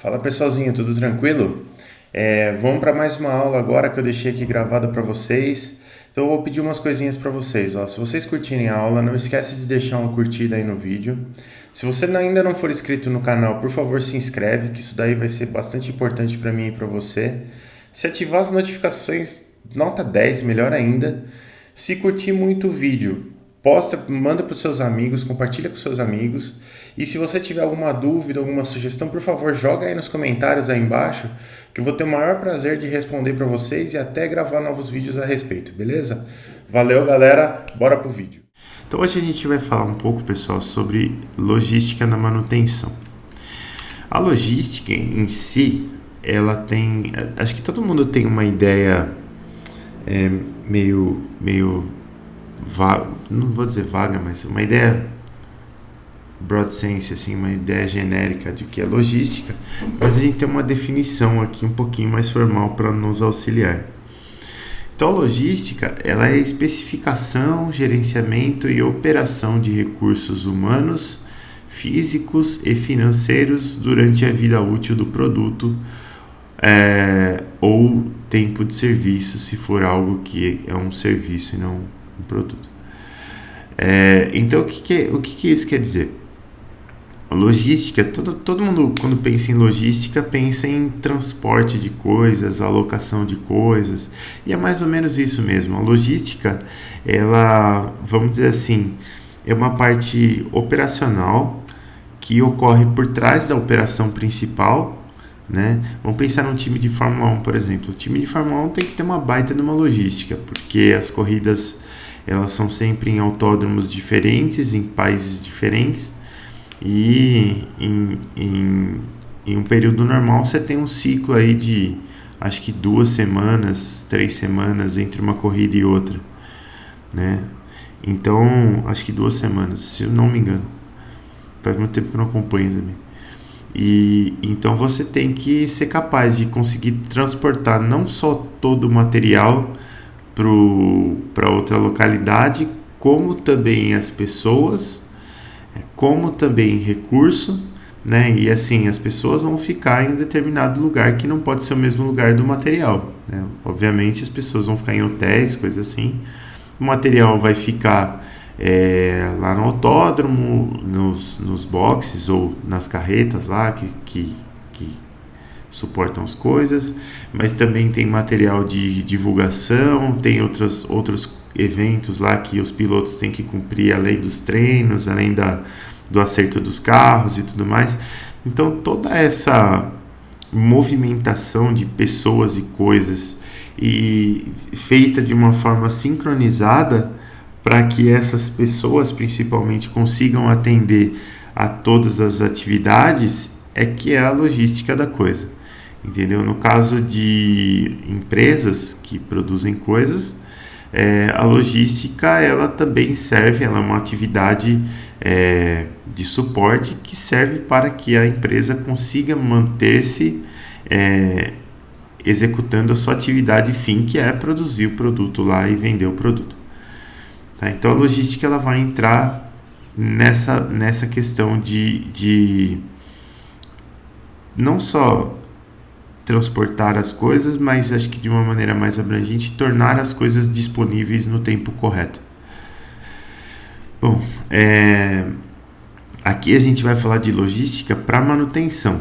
Fala pessoalzinho, tudo tranquilo? Vamos para mais uma aula agora que eu deixei aqui gravada para vocês. Então eu vou pedir umas coisinhas para vocês. Ó. Se vocês curtirem a aula, não esquece de deixar uma curtida aí no vídeo. Se você ainda não for inscrito no canal, por favor se inscreve, que isso daí vai ser bastante importante para mim e para você. Se ativar as notificações, nota 10, melhor ainda. Se curtir muito o vídeo, posta, manda para os seus amigos, compartilha com seus amigos. E se você tiver alguma dúvida, alguma sugestão, por favor, joga aí nos comentários aí embaixo, que eu vou ter o maior prazer de responder para vocês e até gravar novos vídeos a respeito, beleza? Valeu, galera, bora pro vídeo. Então hoje a gente vai falar um pouco, pessoal, sobre logística na manutenção. A logística em si, ela tem, acho que todo mundo tem uma ideia meio vaga, não vou dizer vaga, mas uma ideia broad sense, assim, uma ideia genérica de que é logística, mas a gente tem uma definição aqui um pouquinho mais formal para nos auxiliar. Então a logística, ela é especificação, gerenciamento e operação de recursos humanos, físicos e financeiros durante a vida útil do produto ou tempo de serviço, se for algo que é um serviço e não um produto. Então o que isso quer dizer? Logística, todo mundo quando pensa em logística pensa em transporte de coisas, alocação de coisas, e é mais ou menos isso mesmo. A logística, ela, vamos dizer assim, é uma parte operacional que ocorre por trás da operação principal, né? Vamos pensar num time de Fórmula 1, por exemplo. O time de Fórmula 1 tem que ter uma baita de uma logística, porque as corridas elas são sempre em autódromos diferentes, em países diferentes, e em um período normal você tem um ciclo aí de acho que 2 semanas, 3 semanas entre uma corrida e outra, né? Então acho que 2 semanas, se eu não me engano, faz muito tempo que eu não acompanho também. E então você tem que ser capaz de conseguir transportar não só todo o material para outra localidade, como também as pessoas, como também recurso, né? E assim, as pessoas vão ficar em um determinado lugar que não pode ser o mesmo lugar do material, né? Obviamente as pessoas vão ficar em hotéis, coisas assim. O material vai ficar lá no autódromo, nos boxes ou nas carretas lá que suportam as coisas, mas também tem material de divulgação, tem outros eventos lá que os pilotos têm que cumprir além dos treinos, além do acerto dos carros e tudo mais. Então toda essa movimentação de pessoas e coisas e feita de uma forma sincronizada para que essas pessoas principalmente consigam atender a todas as atividades é que é a logística da coisa, entendeu? No caso de empresas que produzem coisas, a logística ela também serve, ela é uma atividade de suporte que serve para que a empresa consiga manter-se executando a sua atividade fim, que é produzir o produto lá e vender o produto. Tá? Então a logística ela vai entrar nessa questão de não só transportar as coisas, mas acho que de uma maneira mais abrangente, tornar as coisas disponíveis no tempo correto. Bom, aqui a gente vai falar de logística para manutenção.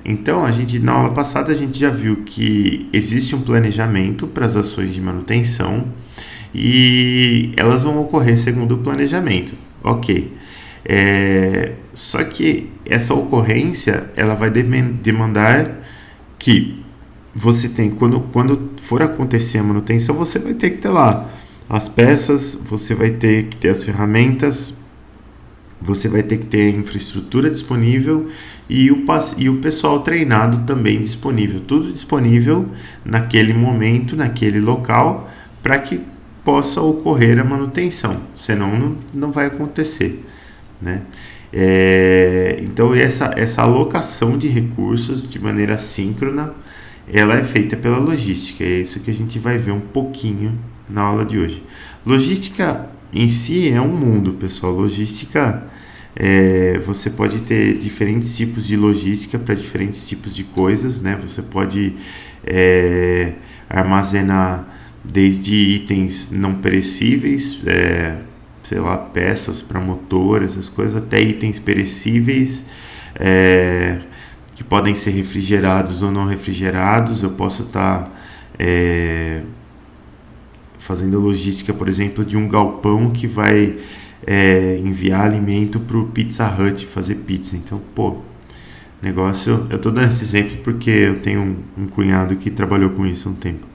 Então, na aula passada a gente já viu que existe um planejamento para as ações de manutenção e elas vão ocorrer segundo o planejamento. Ok. Só que essa ocorrência ela vai demandar que você tem, quando for acontecer a manutenção, você vai ter que ter lá as peças, você vai ter que ter as ferramentas, você vai ter que ter a infraestrutura disponível e o pessoal treinado também disponível, tudo disponível naquele momento, naquele local, para que possa ocorrer a manutenção, senão não vai acontecer, né? Então essa alocação de recursos de maneira síncrona ela é feita pela logística, é isso que a gente vai ver um pouquinho na aula de hoje. Logística em si é um mundo, pessoal. Logística Você pode ter diferentes tipos de logística para diferentes tipos de coisas, né? Você pode armazenar desde itens não perecíveis, sei lá, peças para motor, essas coisas, até itens perecíveis, que podem ser refrigerados ou não refrigerados. Eu posso estar fazendo logística, por exemplo, de um galpão que vai enviar alimento para o Pizza Hut fazer pizza. Então, negócio... Eu estou dando esse exemplo porque eu tenho um cunhado que trabalhou com isso há um tempo.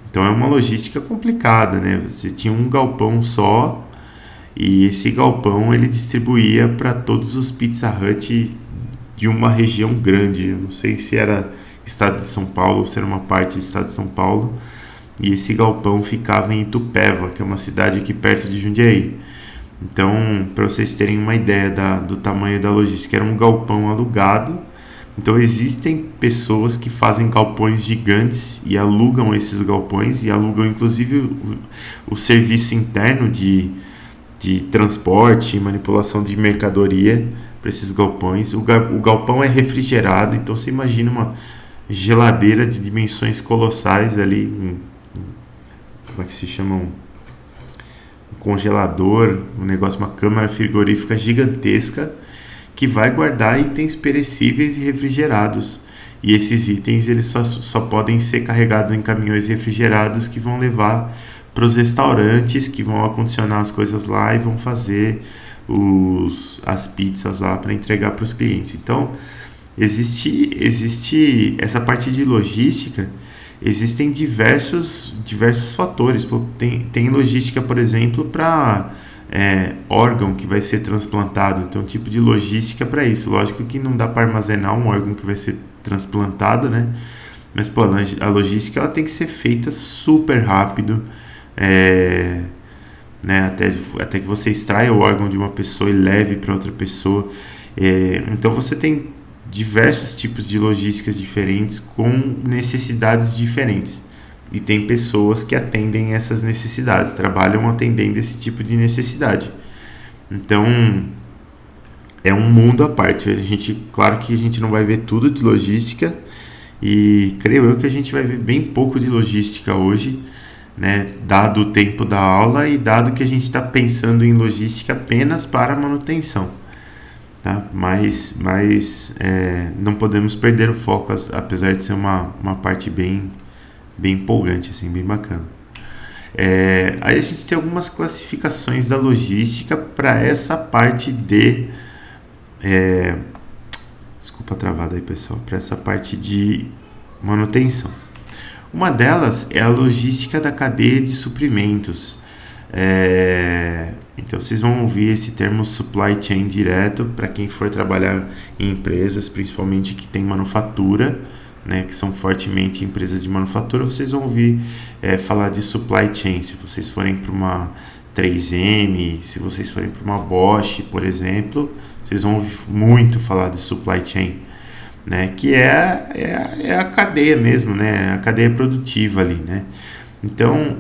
Então, é uma logística complicada, né? Você tinha um galpão só e esse galpão ele distribuía para todos os Pizza Hut de uma região grande. Eu não sei se era estado de São Paulo ou se era uma parte do estado de São Paulo. E esse galpão ficava em Itupeva, que é uma cidade aqui perto de Jundiaí. Então, para vocês terem uma ideia do tamanho da logística, era um galpão alugado. Então, existem pessoas que fazem galpões gigantes e alugam esses galpões e alugam inclusive o serviço interno de transporte e manipulação de mercadoria para esses galpões. O galpão é refrigerado, então você imagina uma geladeira de dimensões colossais ali, como é que se chama? Um congelador, um negócio, uma câmara frigorífica gigantesca que vai guardar itens perecíveis e refrigerados. E esses itens eles só podem ser carregados em caminhões refrigerados que vão levar para os restaurantes, que vão acondicionar as coisas lá e vão fazer as pizzas lá para entregar para os clientes. Então, existe essa parte de logística. Existem diversos fatores. Tem logística, por exemplo, para órgão que vai ser transplantado. Então, tipo de logística para isso. Lógico que não dá para armazenar um órgão que vai ser transplantado, né? Mas a logística ela tem que ser feita super rápido, né? Até que você extraia o órgão de uma pessoa e leve para outra pessoa. Então você tem diversos tipos de logísticas diferentes com necessidades diferentes. E tem pessoas que atendem essas necessidades, trabalham atendendo esse tipo de necessidade. Então, é um mundo à parte. Claro que a gente não vai ver tudo de logística e creio eu que a gente vai ver bem pouco de logística hoje, né? Dado o tempo da aula e dado que a gente está pensando em logística apenas para manutenção. Tá? Mas não podemos perder o foco, apesar de ser uma parte bem empolgante, assim, bem bacana. Aí a gente tem algumas classificações da logística para essa parte de... desculpa a travada aí, pessoal. Para essa parte de manutenção. Uma delas é a logística da cadeia de suprimentos. Então vocês vão ouvir esse termo supply chain direto para quem for trabalhar em empresas, principalmente que tem manufatura, né, que são fortemente empresas de manufatura. Vocês vão ouvir falar de supply chain. Se vocês forem para uma 3M, se vocês forem para uma Bosch, por exemplo, vocês vão ouvir muito falar de supply chain, né, que é a cadeia mesmo, né, a cadeia produtiva ali, né. Então,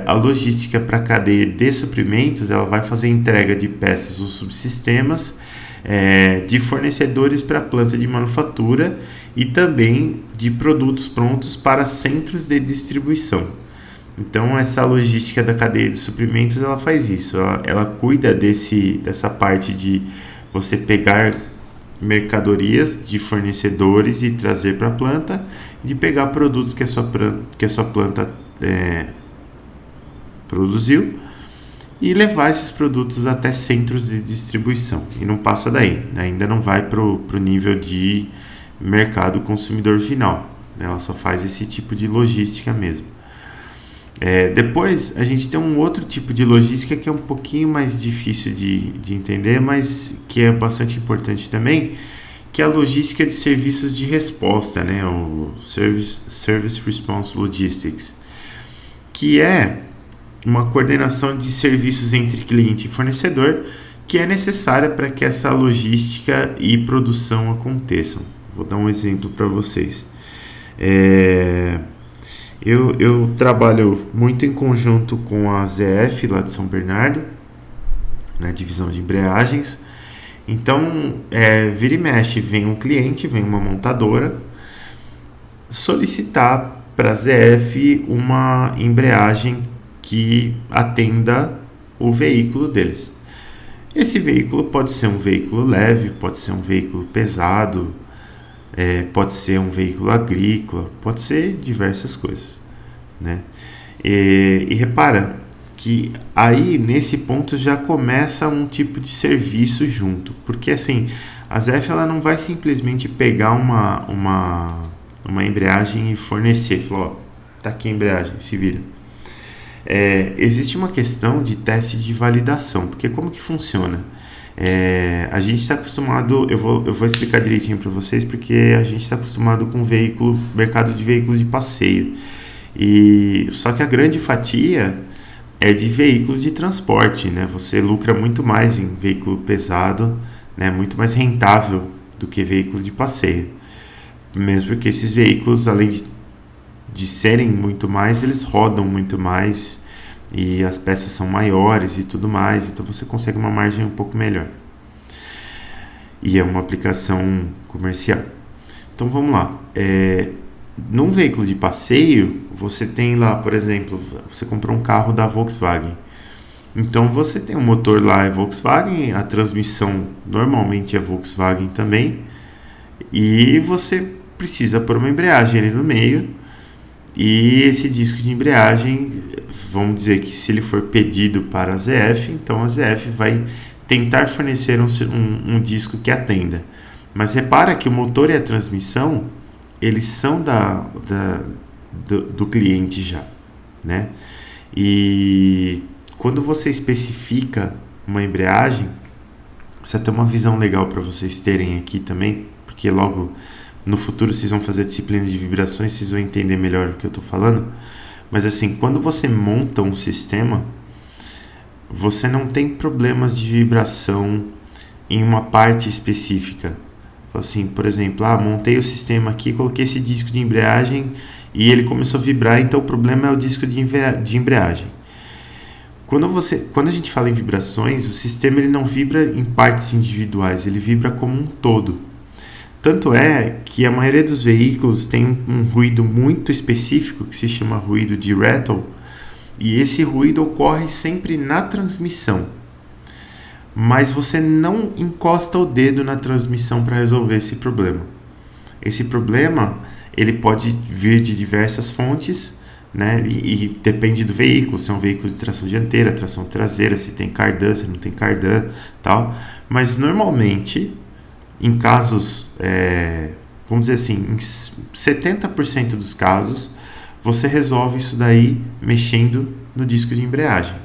a logística para a cadeia de suprimentos, ela vai fazer entrega de peças ou subsistemas de fornecedores para a planta de manufatura e também de produtos prontos para centros de distribuição. Então, essa logística da cadeia de suprimentos, ela faz isso. Ela cuida dessa parte de você pegar mercadorias de fornecedores e trazer para a planta, de pegar produtos que a sua planta produziu e levar esses produtos até centros de distribuição. E não passa daí, ainda não vai para o nível de mercado consumidor final. Ela só faz esse tipo de logística mesmo. Depois a gente tem um outro tipo de logística que é um pouquinho mais difícil de entender, mas que é bastante importante também, que é a logística de serviços de resposta, né? O Service Response Logistics, que é uma coordenação de serviços entre cliente e fornecedor que é necessária para que essa logística e produção aconteçam. Vou dar um exemplo para vocês. Eu trabalho muito em conjunto com a ZF lá de São Bernardo, na divisão de embreagens, Então, vira e mexe, vem um cliente, vem uma montadora solicitar para a ZF uma embreagem que atenda o veículo deles. Esse veículo pode ser um veículo leve, pode ser um veículo pesado, pode ser um veículo agrícola, pode ser diversas coisas, né? E repara que aí nesse ponto já começa um tipo de serviço junto, porque assim a ZF ela não vai simplesmente pegar uma embreagem e fornecer, falar, ó, tá aqui a embreagem, se vira. Existe uma questão de teste de validação, porque como que funciona? A gente está acostumado, eu vou explicar direitinho para vocês, porque a gente está acostumado com mercado de veículo de passeio, e só que a grande fatia é de veículo de transporte, né? Você lucra muito mais em veículo pesado, né? Muito mais rentável do que veículo de passeio, mesmo porque esses veículos, além de serem muito mais, eles rodam muito mais e as peças são maiores e tudo mais, então você consegue uma margem um pouco melhor. E é uma aplicação comercial. Então vamos lá. Num veículo de passeio, você tem lá, por exemplo, você comprou um carro da Volkswagen. Então você tem um motor lá, é Volkswagen, a transmissão normalmente é Volkswagen também, e você precisa pôr uma embreagem ali no meio. E esse disco de embreagem, vamos dizer que se ele for pedido para a ZF, então a ZF vai tentar fornecer um disco que atenda. Mas repara que o motor e a transmissão, eles são do cliente já, né? E quando você especifica uma embreagem, isso é até uma visão legal para vocês terem aqui também, porque logo no futuro vocês vão fazer a disciplina de vibrações, vocês vão entender melhor o que eu estou falando. Mas assim, quando você monta um sistema, você não tem problemas de vibração em uma parte específica. Assim, por exemplo, montei o sistema aqui, coloquei esse disco de embreagem e ele começou a vibrar, então o problema é o disco de embreagem. Quando a gente fala em vibrações, o sistema ele não vibra em partes individuais, ele vibra como um todo. Tanto é que a maioria dos veículos tem um ruído muito específico que se chama ruído de rattle, e esse ruído ocorre sempre na transmissão. Mas você não encosta o dedo na transmissão para resolver esse problema. Esse problema ele pode vir de diversas fontes, né? E depende do veículo, se é um veículo de tração dianteira, tração traseira, se tem cardan, se não tem cardan, tal. Mas normalmente, em casos, vamos dizer assim, em 70% dos casos, você resolve isso daí mexendo no disco de embreagem.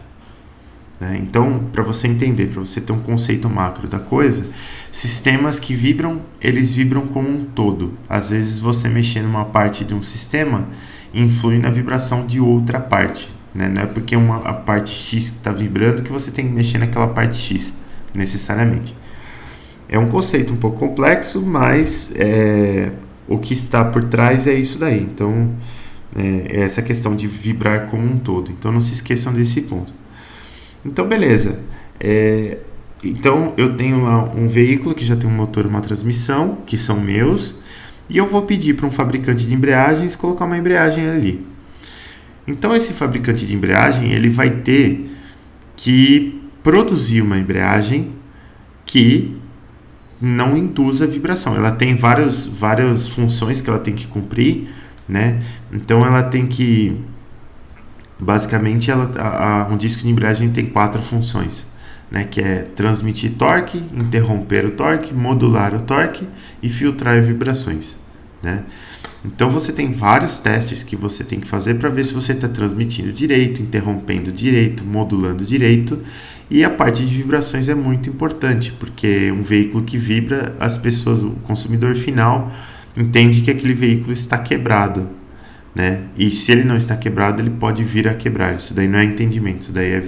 Então, para você entender, para você ter um conceito macro da coisa, sistemas que vibram, eles vibram como um todo. Às vezes você mexer numa parte de um sistema influi na vibração de outra parte, né? Não é porque a parte X que está vibrando que você tem que mexer naquela parte X, necessariamente. É um conceito um pouco complexo, mas o que está por trás é isso daí. Então, é essa questão de vibrar como um todo. Então, não se esqueçam desse ponto. Então, beleza. Então, eu tenho lá um veículo que já tem um motor e uma transmissão, que são meus, e eu vou pedir para um fabricante de embreagens colocar uma embreagem ali. Então, esse fabricante de embreagem ele vai ter que produzir uma embreagem que não induza vibração. Ela tem várias funções que ela tem que cumprir, né? Então, ela tem que... Basicamente, um disco de embreagem tem 4 funções, né? Que é transmitir torque, interromper o torque, modular o torque e filtrar vibrações, né? Então, você tem vários testes que você tem que fazer para ver se você está transmitindo direito, interrompendo direito, modulando direito. E a parte de vibrações é muito importante, porque um veículo que vibra, as pessoas, o consumidor final, entende que aquele veículo está quebrado, né? E se ele não está quebrado, ele pode vir a quebrar. Isso daí não é entendimento, isso daí é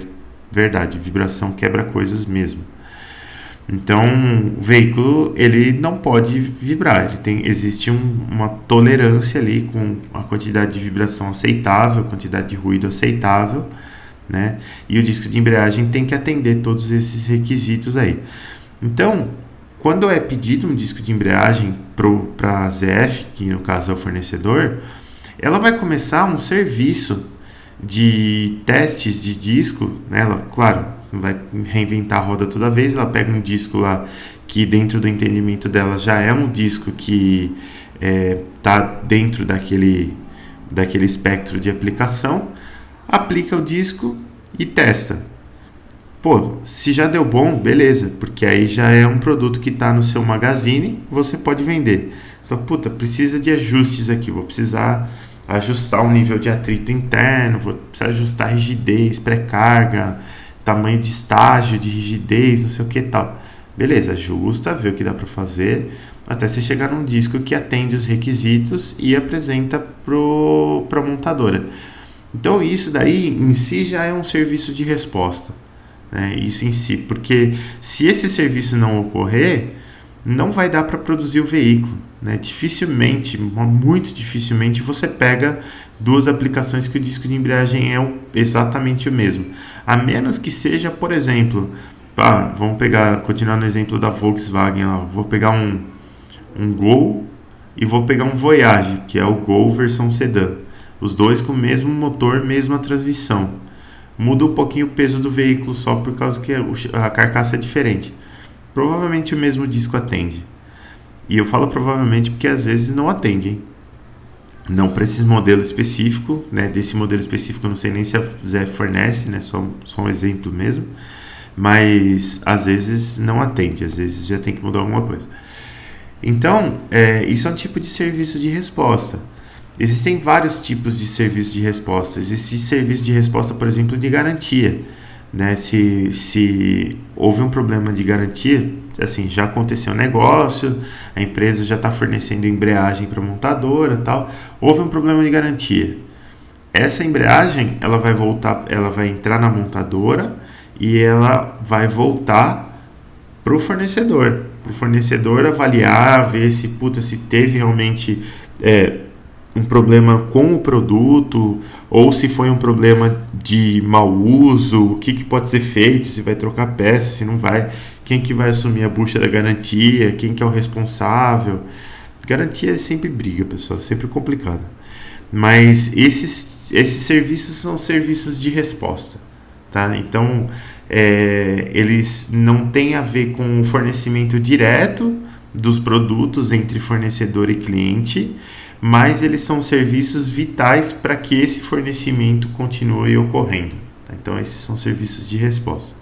verdade. Vibração quebra coisas mesmo. Então, o veículo ele não pode vibrar. Existe uma tolerância ali com a quantidade de vibração aceitável, a quantidade de ruído aceitável, né? E o disco de embreagem tem que atender todos esses requisitos aí. Então, Quando é pedido um disco de embreagem para a ZF, que no caso é o fornecedor, ela vai começar um serviço de testes de disco, né? Ela, claro, não vai reinventar a roda toda vez, ela pega um disco lá que dentro do entendimento dela já é um disco que está dentro daquele espectro de aplicação, aplica o disco e testa. Pô, se já deu bom, beleza, porque aí já é um produto que está no seu magazine, você pode vender. Só, puta, precisa de ajustes aqui, vou precisar ajustar o nível de atrito interno, vou precisar ajustar a rigidez, pré-carga, tamanho de estágio de rigidez, não sei o que tal. Beleza, ajusta, vê o que dá para fazer, até você chegar num disco que atende os requisitos e apresenta para a montadora. Então isso daí em si já é um serviço de resposta, né? Isso em si, porque se esse serviço não ocorrer, não vai dar para produzir o veículo, né? Dificilmente, muito dificilmente você pega duas aplicações que o disco de embreagem é exatamente o mesmo, a menos que seja, por exemplo, vamos continuar no exemplo da Volkswagen lá. Vou pegar um Gol e vou pegar um Voyage, que é o Gol versão sedã. Os dois com o mesmo motor, mesma transmissão. Muda um pouquinho o peso do veículo só por causa que a carcaça é diferente. Provavelmente o mesmo disco atende. E eu falo provavelmente porque às vezes não atende, hein? Não para esse modelo específico, né? Desse modelo específico eu não sei nem se a Zé fornece, né? Só um exemplo mesmo. Mas às vezes não atende, às vezes já tem que mudar alguma coisa. Então, isso é um tipo de serviço de resposta. Existem vários tipos de serviço de resposta. Existe serviço de resposta, por exemplo, de garantia, né? Se houve um problema de garantia, assim, já aconteceu um negócio, a empresa já está fornecendo embreagem para a montadora, tal, houve um problema de garantia. Essa embreagem, ela vai entrar na montadora e ela vai voltar para o fornecedor avaliar, ver se teve realmente um problema com o produto, ou se foi um problema de mau uso, o que pode ser feito, se vai trocar peça, se não vai, quem que vai assumir a bucha da garantia, quem que é o responsável. Garantia é sempre briga, pessoal, é sempre complicado. Mas esses serviços são serviços de resposta, tá? Então, eles não têm a ver com o fornecimento direto dos produtos entre fornecedor e cliente, mas eles são serviços vitais para que esse fornecimento continue ocorrendo, tá? Então, esses são serviços de resposta.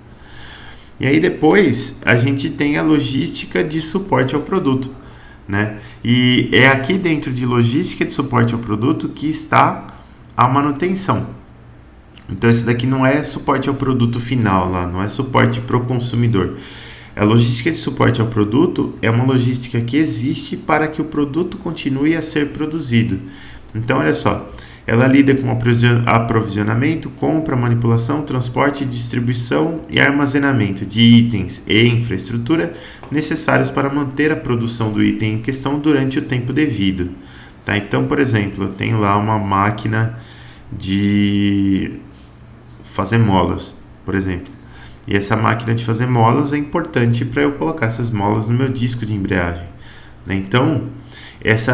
E aí depois a gente tem a logística de suporte ao produto, né? E é aqui dentro de logística de suporte ao produto que está a manutenção. Então isso daqui não é suporte ao produto final lá, não é suporte para o consumidor. A logística de suporte ao produto é uma logística que existe para que o produto continue a ser produzido. Então olha só, ela lida com aprovisionamento, compra, manipulação, transporte, distribuição e armazenamento de itens e infraestrutura necessários para manter a produção do item em questão durante o tempo devido. Tá? Então, por exemplo, eu tenho lá uma máquina de fazer molas, por exemplo. E essa máquina de fazer molas é importante para eu colocar essas molas no meu disco de embreagem, né? Então,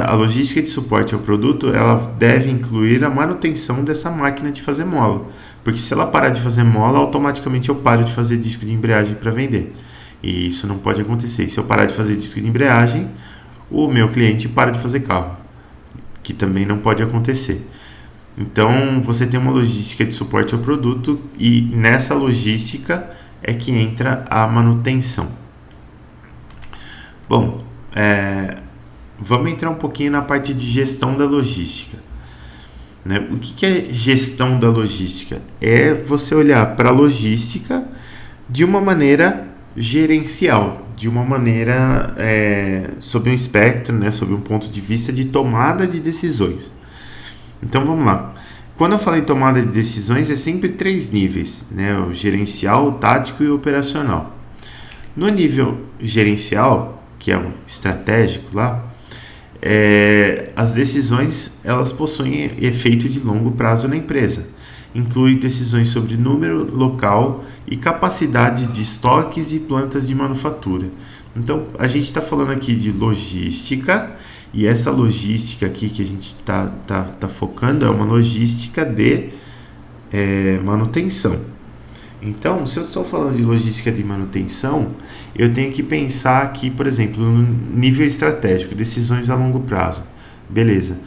a logística de suporte ao produto, ela deve incluir a manutenção dessa máquina de fazer mola. Porque se ela parar de fazer mola, automaticamente eu paro de fazer disco de embreagem para vender. E isso não pode acontecer. Se eu parar de fazer disco de embreagem, o meu cliente para de fazer carro, que também não pode acontecer. Então, você tem uma logística de suporte ao produto e nessa logística é que entra a manutenção. Bom, vamos entrar um pouquinho na parte de gestão da logística, né? O que é gestão da logística? É você olhar para a logística de uma maneira gerencial, de uma maneira sob um espectro, né? Sob um ponto de vista de tomada de decisões. Então vamos lá. Quando eu falo em tomada de decisões, é sempre 3 níveis, né? O gerencial, o tático e o operacional. No nível gerencial, que é o estratégico lá, as decisões elas possuem efeito de longo prazo na empresa. Inclui decisões sobre número, local e capacidades de estoques e plantas de manufatura. Então, a gente está falando aqui de logística, e essa logística aqui que a gente tá focando é uma logística de manutenção. Então, se eu estou falando de logística de manutenção, eu tenho que pensar aqui, por exemplo, no nível estratégico, decisões a longo prazo. Beleza.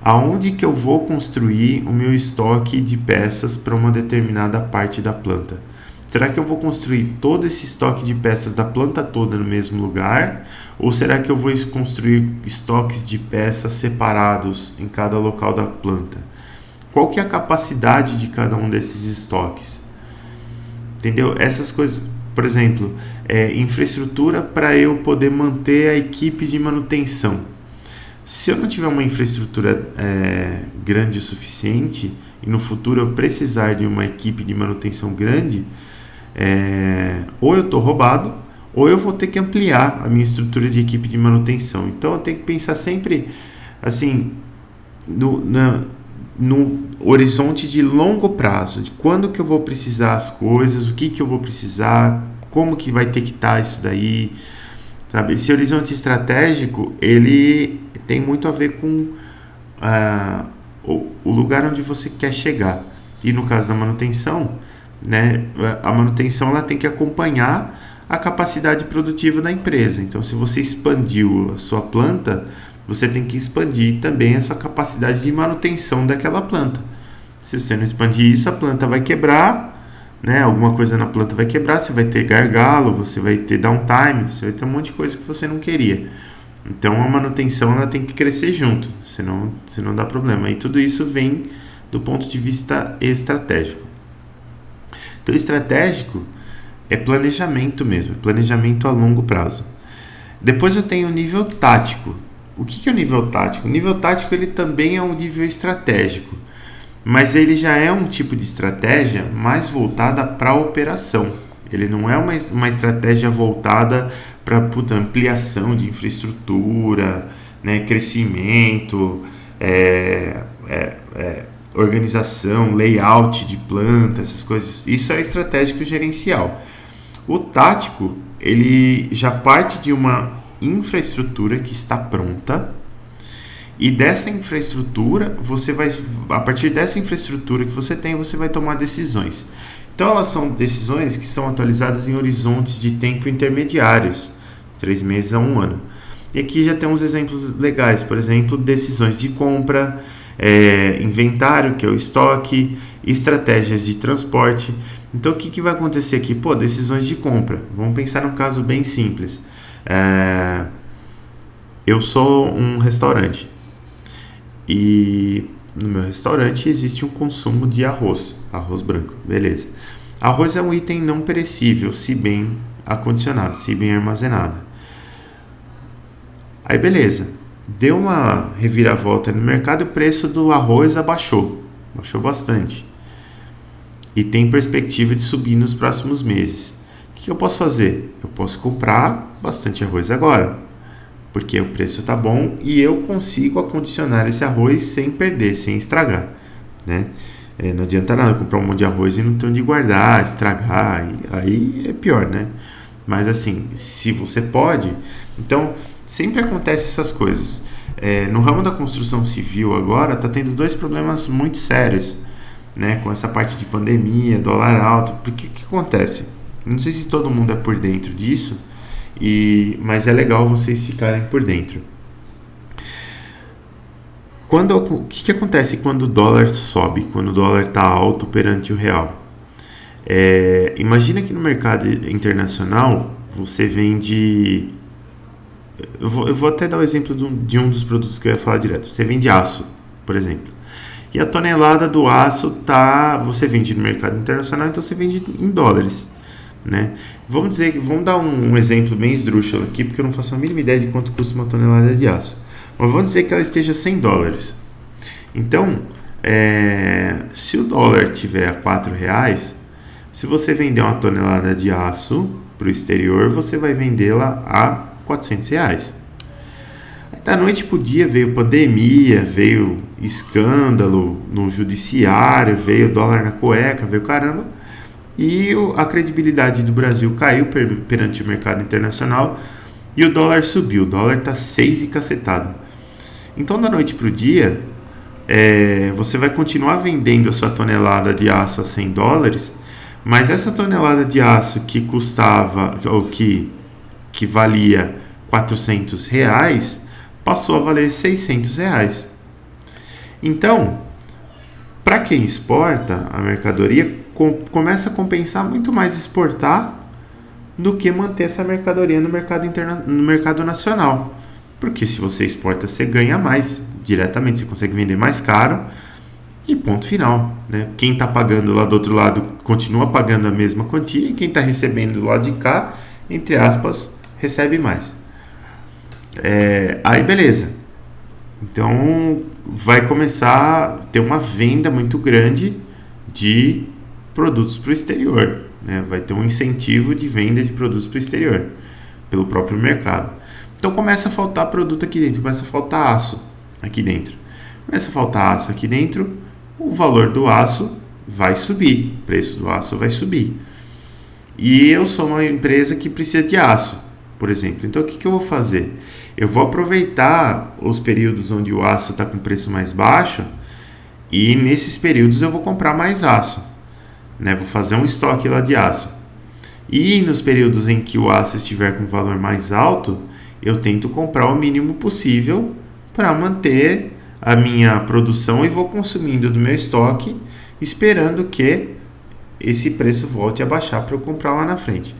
Aonde que eu vou construir o meu estoque de peças para uma determinada parte da planta? Será que eu vou construir todo esse estoque de peças da planta toda no mesmo lugar? Ou será que eu vou construir estoques de peças separados em cada local da planta? Qual que é a capacidade de cada um desses estoques? Entendeu? Essas coisas, por exemplo, infraestrutura para eu poder manter a equipe de manutenção. Se eu não tiver uma infraestrutura grande o suficiente e no futuro eu precisar de uma equipe de manutenção grande, ou eu estou roubado, ou eu vou ter que ampliar a minha estrutura de equipe de manutenção. Então eu tenho que pensar sempre assim no horizonte de longo prazo, de quando que eu vou precisar as coisas, o que eu vou precisar, como que vai ter que estar isso daí, sabe? Esse horizonte estratégico, ele tem muito a ver com o lugar onde você quer chegar. E no caso da manutenção, né, a manutenção ela tem que acompanhar a capacidade produtiva da empresa. Então, se você expandiu a sua planta, você tem que expandir também a sua capacidade de manutenção daquela planta. Se você não expandir isso, a planta vai quebrar, né? Alguma coisa na planta vai quebrar, você vai ter gargalo, você vai ter downtime, você vai ter um monte de coisa que você não queria. Então a manutenção ela tem que crescer junto, senão dá problema. E tudo isso vem do ponto de vista estratégico. Então estratégico é planejamento mesmo, planejamento a longo prazo. Depois eu tenho o nível tático. O que é o nível tático? O nível tático ele também é um nível estratégico, mas ele já é um tipo de estratégia mais voltada para a operação. Ele não é uma estratégia voltada para ampliação de infraestrutura, né, crescimento, organização, layout de planta, essas coisas. Isso é estratégico gerencial. O tático ele já parte de uma infraestrutura que está pronta, e dessa infraestrutura a partir dessa infraestrutura que você tem, você vai tomar decisões. Então elas são decisões que são atualizadas em horizontes de tempo intermediários, 3 meses a 1 ano. E aqui já temos exemplos legais, por exemplo, decisões de compra, inventário, que é o estoque, estratégias de transporte. Então o que vai acontecer aqui? Decisões de compra. Vamos pensar num caso bem simples. Eu sou um restaurante e no meu restaurante existe um consumo de arroz branco, beleza. Arroz é um item não perecível, se bem acondicionado, se bem armazenado. Aí beleza, deu uma reviravolta no mercado e o preço do arroz baixou bastante e tem perspectiva de subir nos próximos meses. O que eu posso fazer? Eu posso comprar bastante arroz agora, porque o preço está bom e eu consigo acondicionar esse arroz sem perder, sem estragar, né? Não adianta nada comprar um monte de arroz e não ter onde guardar, estragar, aí é pior, né? Mas assim, se você pode, então sempre acontece essas coisas. No ramo da construção civil agora está tendo 2 problemas muito sérios, né? Com essa parte de pandemia, dólar alto, porque o que acontece? Não sei se todo mundo é por dentro disso, mas é legal vocês ficarem por dentro. O que acontece quando o dólar sobe, quando o dólar está alto perante o real? Imagina que no mercado internacional você vende... Eu vou até dar o exemplo de um dos produtos que eu ia falar direto. Você vende aço, por exemplo. E a tonelada do aço você vende no mercado internacional, então você vende em dólares, né? Vamos dar um exemplo bem esdrúxulo aqui, porque eu não faço a mínima ideia de quanto custa uma tonelada de aço. Mas vamos dizer que ela esteja $100. Então, se o dólar tiver a R$4, se você vender uma tonelada de aço para o exterior, você vai vendê-la a R$400. Da noite para o dia veio pandemia, veio escândalo no judiciário, veio dólar na cueca, veio caramba. E a credibilidade do Brasil caiu perante o mercado internacional E o dólar subiu, o dólar tá 6 e cacetada. Então, da noite pro dia, você vai continuar vendendo a sua tonelada de aço a $100, mas essa tonelada de aço que custava, ou que valia R$ 400, passou a valer R$ 600. Então, para quem exporta a mercadoria, começa a compensar muito mais exportar do que manter essa mercadoria no mercado nacional. Porque se você exporta, você ganha mais diretamente, você consegue vender mais caro e ponto final. Né? Quem está pagando lá do outro lado continua pagando a mesma quantia e quem está recebendo do lado de cá, entre aspas, recebe mais. Aí beleza. Então vai começar a ter uma venda muito grande de produtos para o exterior. Né? Vai ter um incentivo de venda de produtos para o exterior pelo próprio mercado. Então começa a faltar produto aqui dentro, começa a faltar aço aqui dentro. Começa a faltar aço aqui dentro, o valor do aço vai subir, o preço do aço vai subir. E eu sou uma empresa que precisa de aço, por exemplo. Então o que eu vou fazer? Eu vou aproveitar os períodos onde o aço está com preço mais baixo e nesses períodos eu vou comprar mais aço. Né? Vou fazer um estoque lá de aço. E nos períodos em que o aço estiver com valor mais alto, eu tento comprar o mínimo possível para manter a minha produção e vou consumindo do meu estoque, esperando que esse preço volte a baixar para eu comprar lá na frente.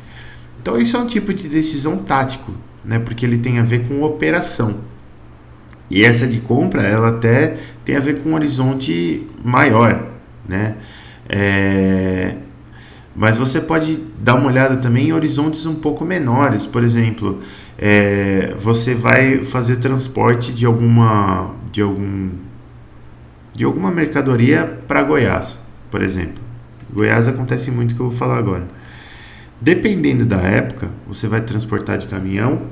Então isso é um tipo de decisão tático, né? Porque ele tem a ver com operação. E essa de compra, ela até tem a ver com um horizonte maior, né? Mas você pode dar uma olhada também em horizontes um pouco menores. Por exemplo, você vai fazer transporte de alguma mercadoria para Goiás, por exemplo. Goiás acontece muito, que eu vou falar agora. Dependendo da época, você vai transportar de caminhão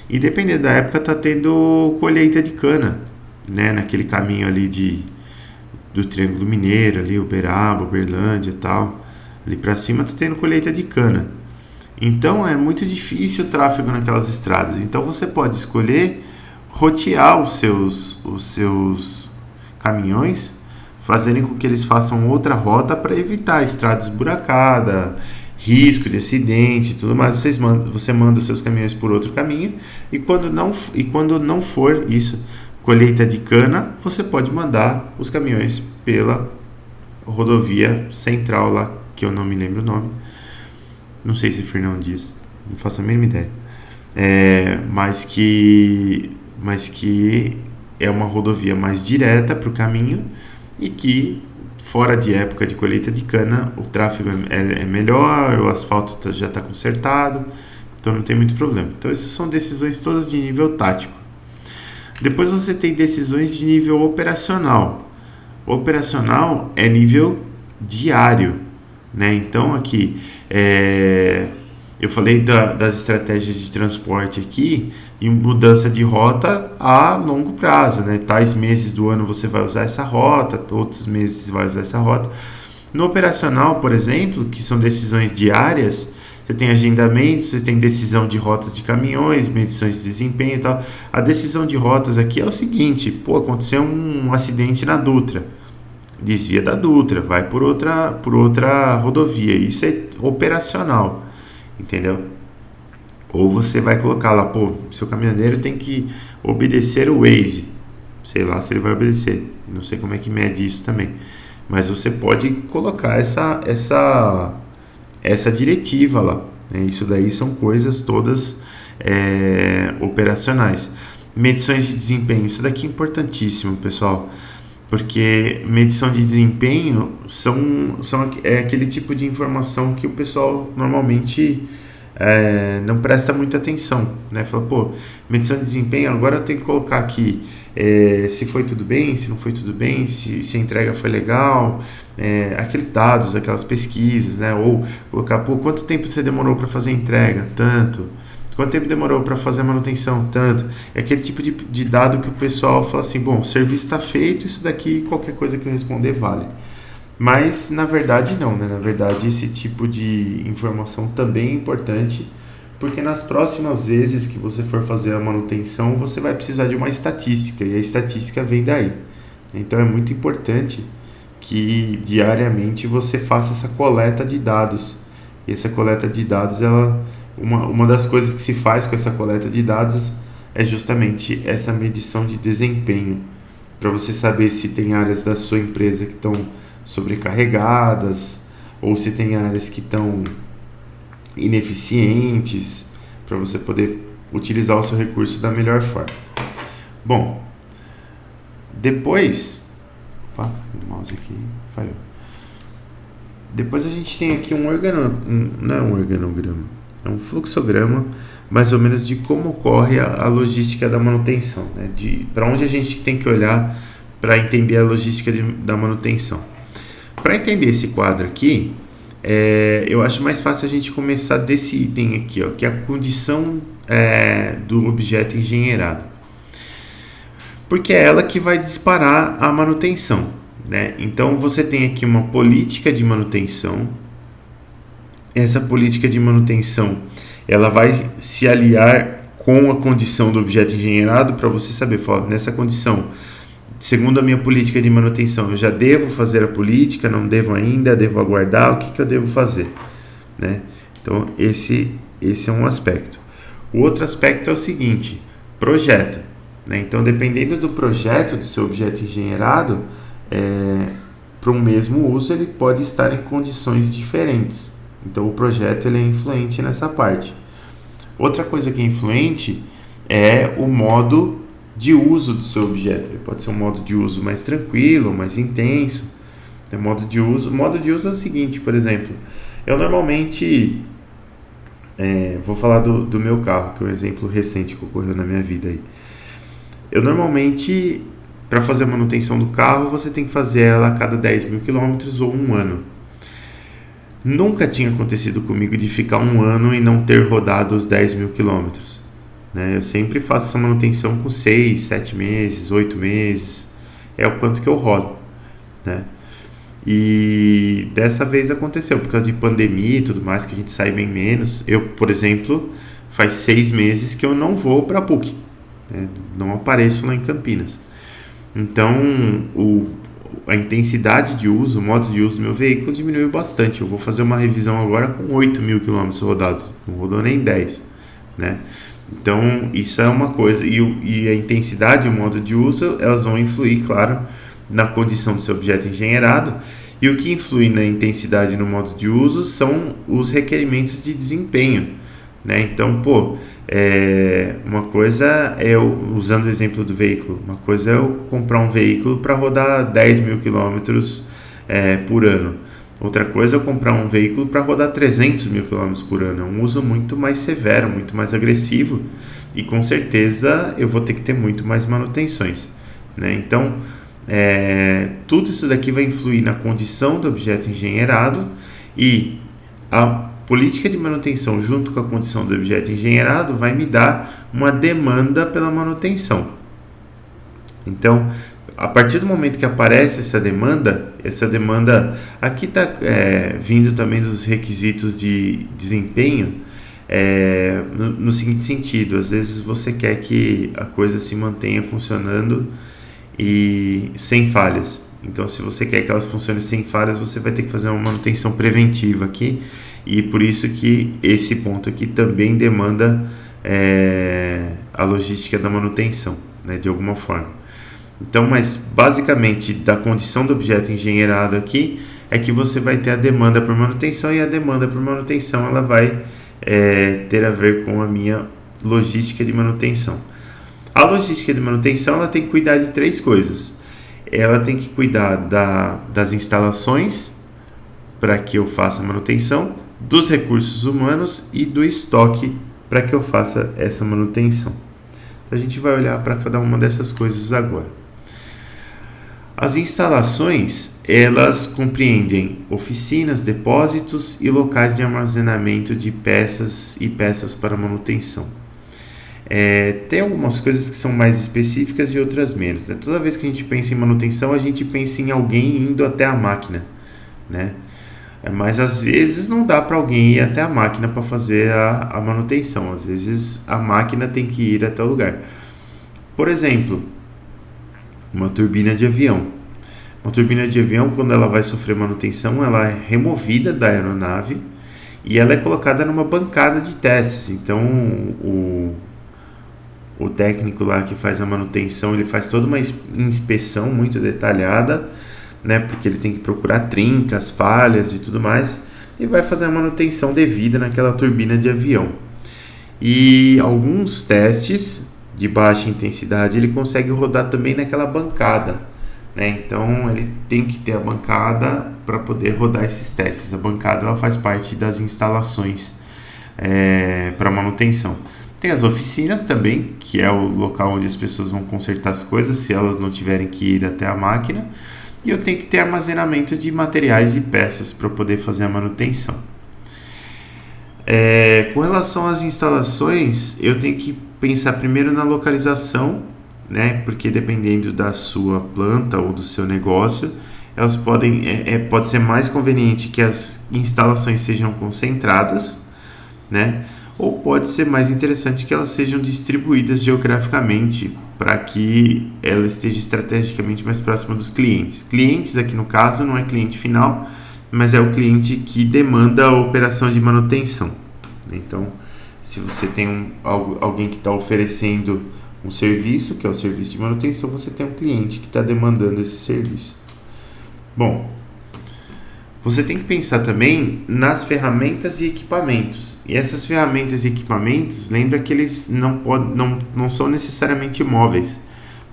e dependendo da época tá tendo colheita de cana, né? Naquele caminho ali do Triângulo Mineiro, ali Uberaba, Uberlândia e tal. Ali para cima tá tendo colheita de cana. Então é muito difícil o tráfego naquelas estradas. Então você pode escolher rotear os seus caminhões, fazerem com que eles façam outra rota para evitar estrada esburacada, risco de acidente e tudo mais. Você manda os seus caminhões por outro caminho e quando não for isso, colheita de cana, você pode mandar os caminhões pela rodovia central lá, que eu não me lembro o nome. Não sei se Fernão Dias, não faço a mínima ideia. Mas que é uma rodovia mais direta para o caminho e que, fora de época de colheita de cana, o tráfego é melhor, o asfalto já está consertado, então não tem muito problema. Então essas são decisões todas de nível tático. Depois você tem decisões de nível operacional. O operacional é nível diário, né? Então aqui eu falei das estratégias de transporte aqui, em mudança de rota a longo prazo, né? Tais meses do ano você vai usar essa rota, outros meses você vai usar essa rota. No operacional, por exemplo, que são decisões diárias, você tem agendamento, você tem decisão de rotas de caminhões, medições de desempenho e tal. A decisão de rotas aqui é o seguinte: aconteceu um acidente na Dutra, desvia da Dutra, vai por outra rodovia. Isso é operacional, entendeu? Ou você vai colocar lá, seu caminhoneiro tem que obedecer o Waze. Sei lá se ele vai obedecer. Não sei como é que mede isso também. Mas você pode colocar essa diretiva lá. Né? Isso daí são coisas todas operacionais. Medições de desempenho. Isso daqui é importantíssimo, pessoal. Porque medição de desempenho é aquele tipo de informação que o pessoal normalmente não presta muita atenção, né? Fala, medição de desempenho, agora eu tenho que colocar aqui se foi tudo bem, se não foi tudo bem, se a entrega foi legal, aqueles dados, aquelas pesquisas, né? Ou colocar, quanto tempo você demorou para fazer a entrega? Tanto. Quanto tempo demorou para fazer a manutenção? Tanto. É aquele tipo de dado que o pessoal fala assim, o serviço está feito, isso daqui, qualquer coisa que eu responder vale. Mas, na verdade, não, né? Na verdade, esse tipo de informação também é importante, Porque nas próximas vezes que você for fazer a manutenção, você vai precisar de uma estatística, e a estatística vem daí. Então é muito importante que diariamente você faça essa coleta de dados. E essa coleta de dados, uma das coisas que se faz com essa coleta de dados é justamente essa medição de desempenho, para você saber se tem áreas da sua empresa que estão sobrecarregadas ou se tem áreas que estão ineficientes, para você poder utilizar o seu recurso da melhor forma. Bom, depois, opa, o mouse aqui falhou. Depois a gente tem aqui não é um organograma, é um fluxograma mais ou menos de como ocorre a logística da manutenção, né? Para onde a gente tem que olhar para entender a logística da manutenção. Para entender esse quadro aqui, eu acho mais fácil a gente começar desse item aqui, ó, que é a condição do objeto engenheirado, porque é ela que vai disparar a manutenção, né? Então você tem aqui uma política de manutenção. Essa política de manutenção ela vai se aliar com a condição do objeto engenheirado para você saber, nessa condição, segundo a minha política de manutenção, eu já devo fazer a política, não devo ainda, devo aguardar, o que eu devo fazer, né? Então esse é um aspecto. O outro aspecto é o seguinte: projeto, né? Então, dependendo do projeto do seu objeto engenheirado, para um mesmo uso ele pode estar em condições diferentes. Então o projeto ele é influente nessa parte. Outra coisa que é influente é o modo de uso do seu objeto. Ele pode ser um modo de uso mais tranquilo, mais intenso. O modo de uso é o seguinte, por exemplo, eu normalmente vou falar do meu carro, que é um exemplo recente que ocorreu na minha vida aí. Eu normalmente, para fazer a manutenção do carro, você tem que fazer ela a cada 10 mil quilômetros ou um ano. Nunca tinha acontecido comigo de ficar um ano e não ter rodado os 10 mil quilômetros, né? Eu sempre faço essa manutenção com 6, 7 meses, 8 meses, é o quanto que eu rodo, né? E dessa vez aconteceu, por causa de pandemia e tudo mais, que a gente sai bem menos. Eu, por exemplo, faz 6 meses que eu não vou para a PUC, né? Não apareço lá em Campinas. Então, a intensidade de uso, o modo de uso do meu veículo diminuiu bastante. Eu vou fazer uma revisão agora com 8 mil quilômetros rodados, não rodou nem 10, né? Então isso é uma coisa, e a intensidade e o modo de uso, elas vão influir, claro, na condição do seu objeto engenheirado. E o que influi na intensidade e no modo de uso são os requerimentos de desempenho, né? Então, uma coisa é usando o exemplo do veículo, uma coisa é eu comprar um veículo para rodar 10 mil quilômetros por ano. Outra coisa é eu comprar um veículo para rodar 300 mil quilômetros por ano. É um uso muito mais severo, muito mais agressivo, e com certeza eu vou ter que ter muito mais manutenções, né? Então, tudo isso daqui vai influir na condição do objeto engenheirado, e a política de manutenção junto com a condição do objeto engenheirado vai me dar uma demanda pela manutenção. Então, a partir do momento que aparece essa demanda aqui está vindo também dos requisitos de desempenho, no seguinte sentido: às vezes você quer que a coisa se mantenha funcionando e sem falhas. Então, se você quer que elas funcionem sem falhas, você vai ter que fazer uma manutenção preventiva aqui. E por isso que esse ponto aqui também demanda a logística da manutenção, né, de alguma forma. Então, mas basicamente da condição do objeto engenheirado aqui é que você vai ter a demanda por manutenção, e a demanda por manutenção ela vai ter a ver com a minha logística de manutenção. A logística de manutenção ela tem que cuidar de 3 coisas. Ela tem que cuidar das instalações para que eu faça a manutenção, dos recursos humanos e do estoque para que eu faça essa manutenção. Então, a gente vai olhar para cada uma dessas coisas agora. As instalações, elas compreendem oficinas, depósitos e locais de armazenamento de peças e peças para manutenção. Tem algumas coisas que são mais específicas e outras menos, né? Toda vez que a gente pensa em manutenção, a gente pensa em alguém indo até a máquina, né? Mas às vezes não dá para alguém ir até a máquina para fazer a manutenção. Às vezes a máquina tem que ir até o lugar. Por exemplo, uma turbina de avião. Uma turbina de avião, quando ela vai sofrer manutenção, ela é removida da aeronave e ela é colocada numa bancada de testes. Então, o técnico lá que faz a manutenção, ele faz toda uma inspeção muito detalhada, né, porque ele tem que procurar trincas, falhas e tudo mais, e vai fazer a manutenção devida naquela turbina de avião. E alguns testes de baixa intensidade ele consegue rodar também naquela bancada, né? Então ele tem que ter a bancada para poder rodar esses testes. A bancada ela faz parte das instalações para manutenção. Tem as oficinas também, que é o local onde as pessoas vão consertar as coisas se elas não tiverem que ir até a máquina. E eu tenho que ter armazenamento de materiais e peças para poder fazer a manutenção. Com relação às instalações, eu tenho que pensar primeiro na localização, né? Porque dependendo da sua planta ou do seu negócio, elas pode ser mais conveniente que as instalações sejam concentradas, né? Ou pode ser mais interessante que elas sejam distribuídas geograficamente para que ela esteja estrategicamente mais próxima dos clientes. Clientes aqui no caso não é cliente final, mas é o cliente que demanda a operação de manutenção. Então, se você tem alguém que está oferecendo um serviço, que é o serviço de manutenção, você tem um cliente que está demandando esse serviço. Bom, você tem que pensar também nas ferramentas e equipamentos. E essas ferramentas e equipamentos, lembra que eles não são necessariamente móveis,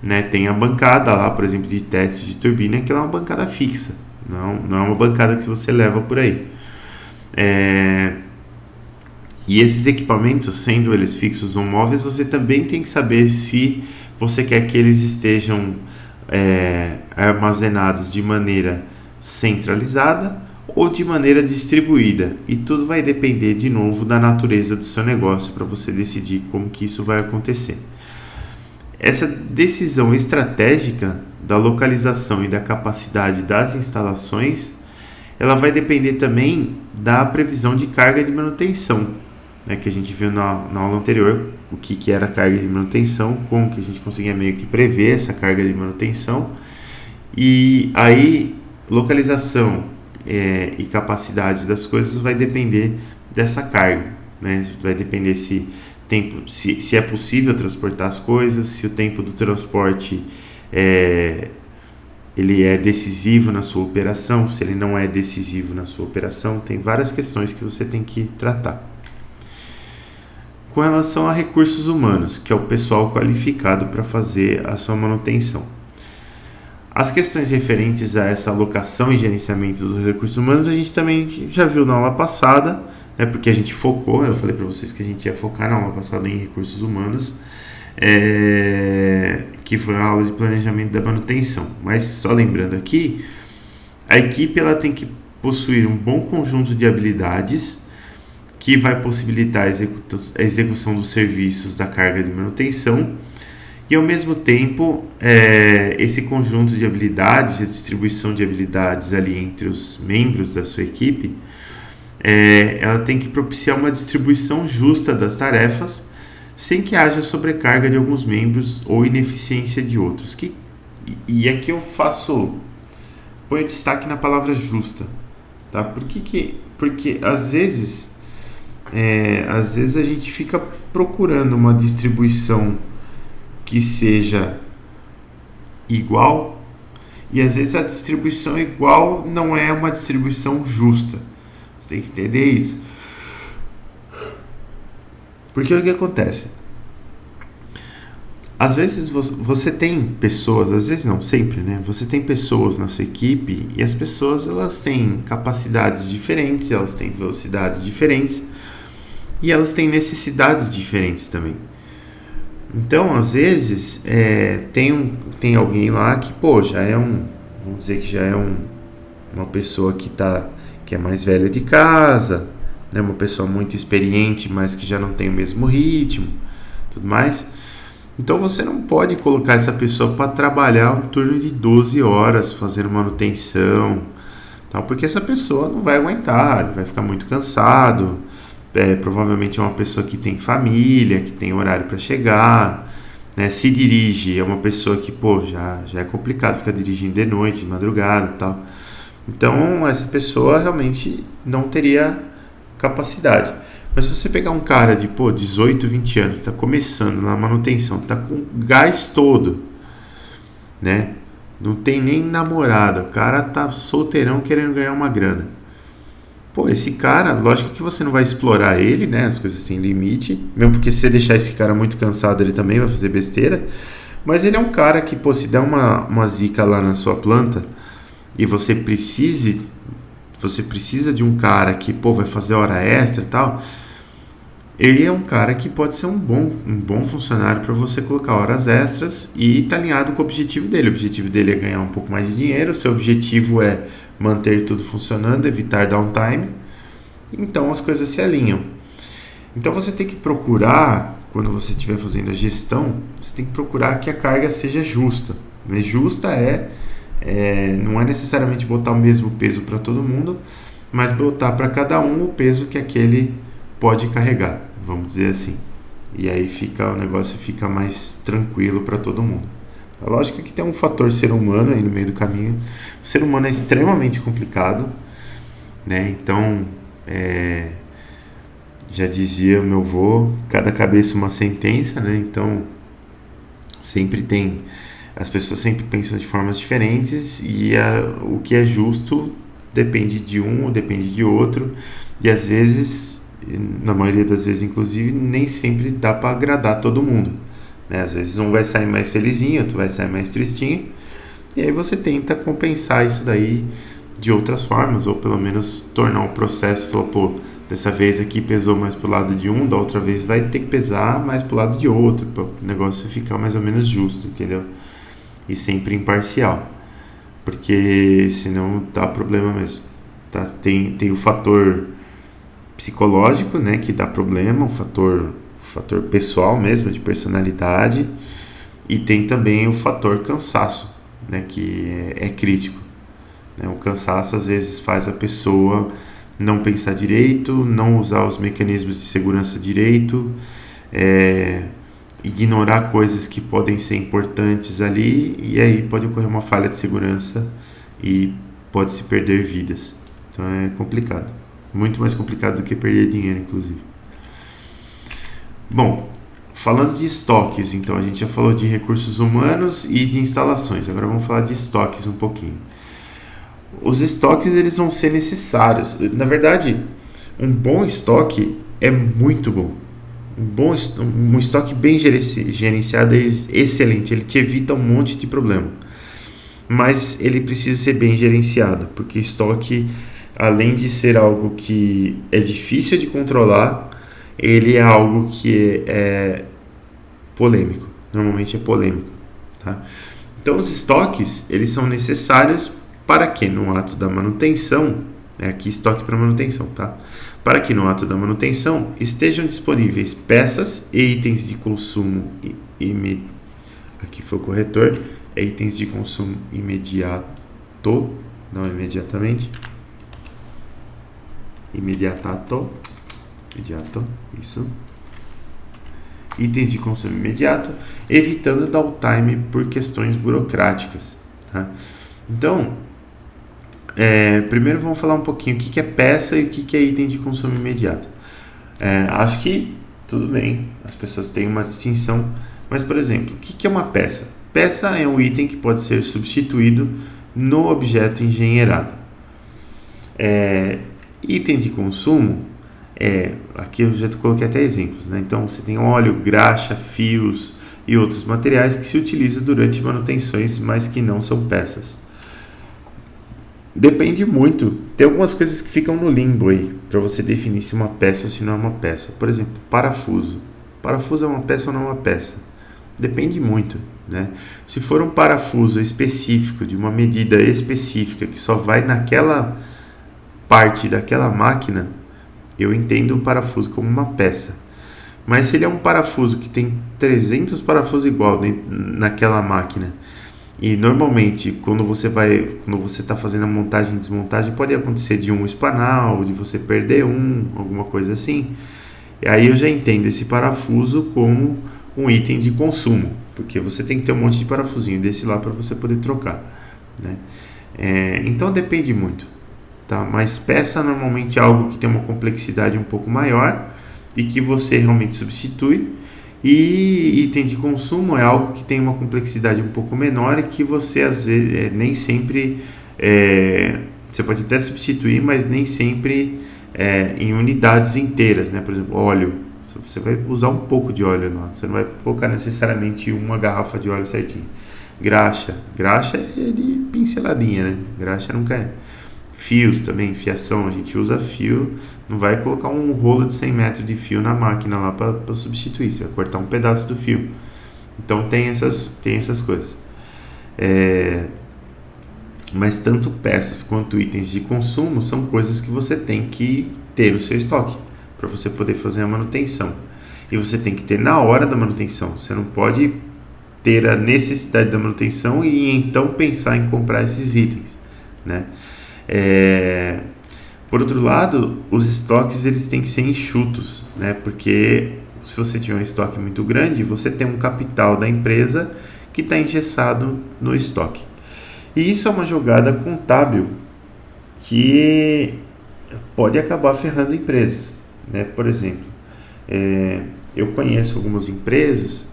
né? Tem a bancada lá, por exemplo, de testes de turbina, que ela é uma bancada fixa. Não é uma bancada que você leva por aí. E esses equipamentos, sendo eles fixos ou móveis, você também tem que saber se você quer que eles estejam armazenados de maneira centralizada ou de maneira distribuída. E tudo vai depender, de novo, da natureza do seu negócio para você decidir como que isso vai acontecer. Essa decisão estratégica da localização e da capacidade das instalações, ela vai depender também da previsão de carga de manutenção, né, que a gente viu na aula anterior, o que era carga de manutenção, como que a gente conseguia meio que prever essa carga de manutenção. E aí, localização e capacidade das coisas vai depender dessa carga, né? Vai depender se é possível transportar as coisas, se o tempo do transporte ele é decisivo na sua operação, se ele não é decisivo na sua operação. Tem várias questões que você tem que tratar. Com relação a recursos humanos, que é o pessoal qualificado para fazer a sua manutenção. As questões referentes a essa alocação e gerenciamento dos recursos humanos a gente também já viu na aula passada, né, porque a gente focou, eu falei para vocês que a gente ia focar na aula passada em recursos humanos, que foi a aula de planejamento da manutenção. Mas só lembrando aqui, a equipe ela tem que possuir um bom conjunto de habilidades que vai possibilitar a execução dos serviços da carga de manutenção e, ao mesmo tempo, esse conjunto de habilidades, a distribuição de habilidades ali entre os membros da sua equipe, ela tem que propiciar uma distribuição justa das tarefas, sem que haja sobrecarga de alguns membros ou ineficiência de outros. E aqui eu ponho destaque na palavra justa. Tá? Porque às vezes a gente fica procurando uma distribuição que seja igual, e às vezes a distribuição igual não é uma distribuição justa. Você tem que entender isso. Porque o que acontece? Às vezes você tem pessoas, às vezes não, sempre, né? Você tem pessoas na sua equipe e as pessoas elas têm capacidades diferentes, elas têm velocidades diferentes e elas têm necessidades diferentes também. Então, às vezes, tem alguém lá que, já é vamos dizer que já é uma pessoa que é mais velha de casa, né? Uma pessoa muito experiente, mas que já não tem o mesmo ritmo, tudo mais. Então, você não pode colocar essa pessoa para trabalhar um turno de 12 horas fazendo manutenção, Tá? Porque essa pessoa não vai aguentar, ele vai ficar muito cansado, provavelmente é uma pessoa que tem família, que tem horário para chegar, né? Se dirige, é uma pessoa que, pô, já é complicado ficar dirigindo de noite, de madrugada e tal. Então, essa pessoa realmente não teria capacidade. Mas se você pegar um cara de, pô, 18, 20 anos, está começando na manutenção, está com gás todo, né? Não tem nem namorada, o cara tá solteirão querendo ganhar uma grana. Pô, esse cara, lógico que você não vai explorar ele, né? As coisas têm limite. Mesmo porque se você deixar esse cara muito cansado, ele também vai fazer besteira. Mas ele é um cara que, pô, se der uma zica lá na sua planta e você precisa de um cara que, pô, vai fazer hora extra e tal, ele é um cara que pode ser um bom funcionário para você colocar horas extras e tá alinhado com o objetivo dele. O objetivo dele é ganhar um pouco mais de dinheiro, o seu objetivo é manter tudo funcionando, evitar downtime. Então as coisas se alinham. Então você tem que procurar, quando você estiver fazendo a gestão, você tem que procurar que a carga seja justa. Né? Justa não é necessariamente botar o mesmo peso para todo mundo, mas botar para cada um o peso que aquele pode carregar, vamos dizer assim. E aí o negócio fica mais tranquilo para todo mundo. A lógica é que tem um fator ser humano aí no meio do caminho. O ser humano é extremamente complicado, né? Então, já dizia meu avô, cada cabeça uma sentença, né? Então, as pessoas sempre pensam de formas diferentes e o que é justo depende de um ou depende de outro. E às vezes, na maioria das vezes inclusive, nem sempre dá para agradar todo mundo, né? Às vezes um vai sair mais felizinho, outro vai sair mais tristinho, e aí você tenta compensar isso daí de outras formas, ou pelo menos tornar o processo, falar, pô, dessa vez aqui pesou mais pro lado de um, da outra vez vai ter que pesar mais pro lado de outro, para o negócio ficar mais ou menos justo, entendeu? E sempre imparcial, porque senão dá problema mesmo, tá? Tem o fator psicológico, né, que dá problema, o fator pessoal mesmo, de personalidade, e tem também o fator cansaço, né, que é crítico, né? O cansaço às vezes faz a pessoa não pensar direito, não usar os mecanismos de segurança direito, ignorar coisas que podem ser importantes ali, e aí pode ocorrer uma falha de segurança e pode se perder vidas. Então é complicado. Muito mais complicado do que perder dinheiro, inclusive. Bom, falando de estoques, então a gente já falou de recursos humanos e de instalações. Agora vamos falar de estoques um pouquinho. Os estoques, eles vão ser necessários. Na verdade, um bom estoque é muito bom. Um estoque bem gerenciado é excelente. Ele te evita um monte de problema. Mas ele precisa ser bem gerenciado, porque estoque, além de ser algo que é difícil de controlar, ele é algo que é polêmico. Normalmente é polêmico. Tá? Então os estoques, eles são necessários para que no ato da manutenção, aqui estoque para manutenção, tá? Para que no ato da manutenção estejam disponíveis peças e itens de consumo aqui foi o corretor, itens de consumo imediato, não imediatamente, imediato, isso, itens de consumo imediato, evitando downtime por questões burocráticas, tá? Então, primeiro vamos falar um pouquinho o que é peça e o que é item de consumo imediato. Acho que tudo bem, as pessoas têm uma distinção, mas, por exemplo, o que é uma peça? Peça é um item que pode ser substituído no objeto engenheirado. Item de consumo, aqui eu já coloquei até exemplos, né? Então você tem óleo, graxa, fios e outros materiais que se utilizam durante manutenções, mas que não são peças. Depende muito. Tem algumas coisas que ficam no limbo aí, para você definir se uma peça ou se não é uma peça. Por exemplo, parafuso. Parafuso é uma peça ou não é uma peça? Depende muito, né? Se for um parafuso específico, de uma medida específica, que só vai naquela parte daquela máquina, eu entendo o parafuso como uma peça. Mas se ele é um parafuso que tem 300 parafusos igual naquela máquina, E normalmente, quando você está fazendo a montagem e desmontagem, pode acontecer de um espanar, de você perder alguma coisa assim. E aí eu já entendo esse parafuso como um item de consumo, porque você tem que ter um monte de parafusinho desse lá para você poder trocar, né? Então depende muito, tá? Mas peça normalmente é algo que tem uma complexidade um pouco maior e que você realmente substitui. E item de consumo é algo que tem uma complexidade um pouco menor e que você às vezes nem sempre você pode até substituir, mas nem sempre em unidades inteiras, né? Por exemplo, óleo, você vai usar um pouco de óleo lá, você não vai colocar necessariamente uma garrafa de óleo certinho. Graxa é de pinceladinha, né? Graxa nunca é. Fios também, fiação, a gente usa fio, não vai colocar um rolo de 100 metros de fio na máquina lá para substituir, você vai cortar um pedaço do fio. Então tem essas coisas. Mas tanto peças quanto itens de consumo são coisas que você tem que ter no seu estoque para você poder fazer a manutenção. E você tem que ter na hora da manutenção, você não pode ter a necessidade da manutenção e então pensar em comprar esses itens, né? Por outro lado, os estoques eles têm que ser enxutos, né? Porque se você tiver um estoque muito grande, você tem um capital da empresa que está engessado no estoque. E isso é uma jogada contábil que pode acabar ferrando empresas, né? Por exemplo, eu conheço algumas empresas,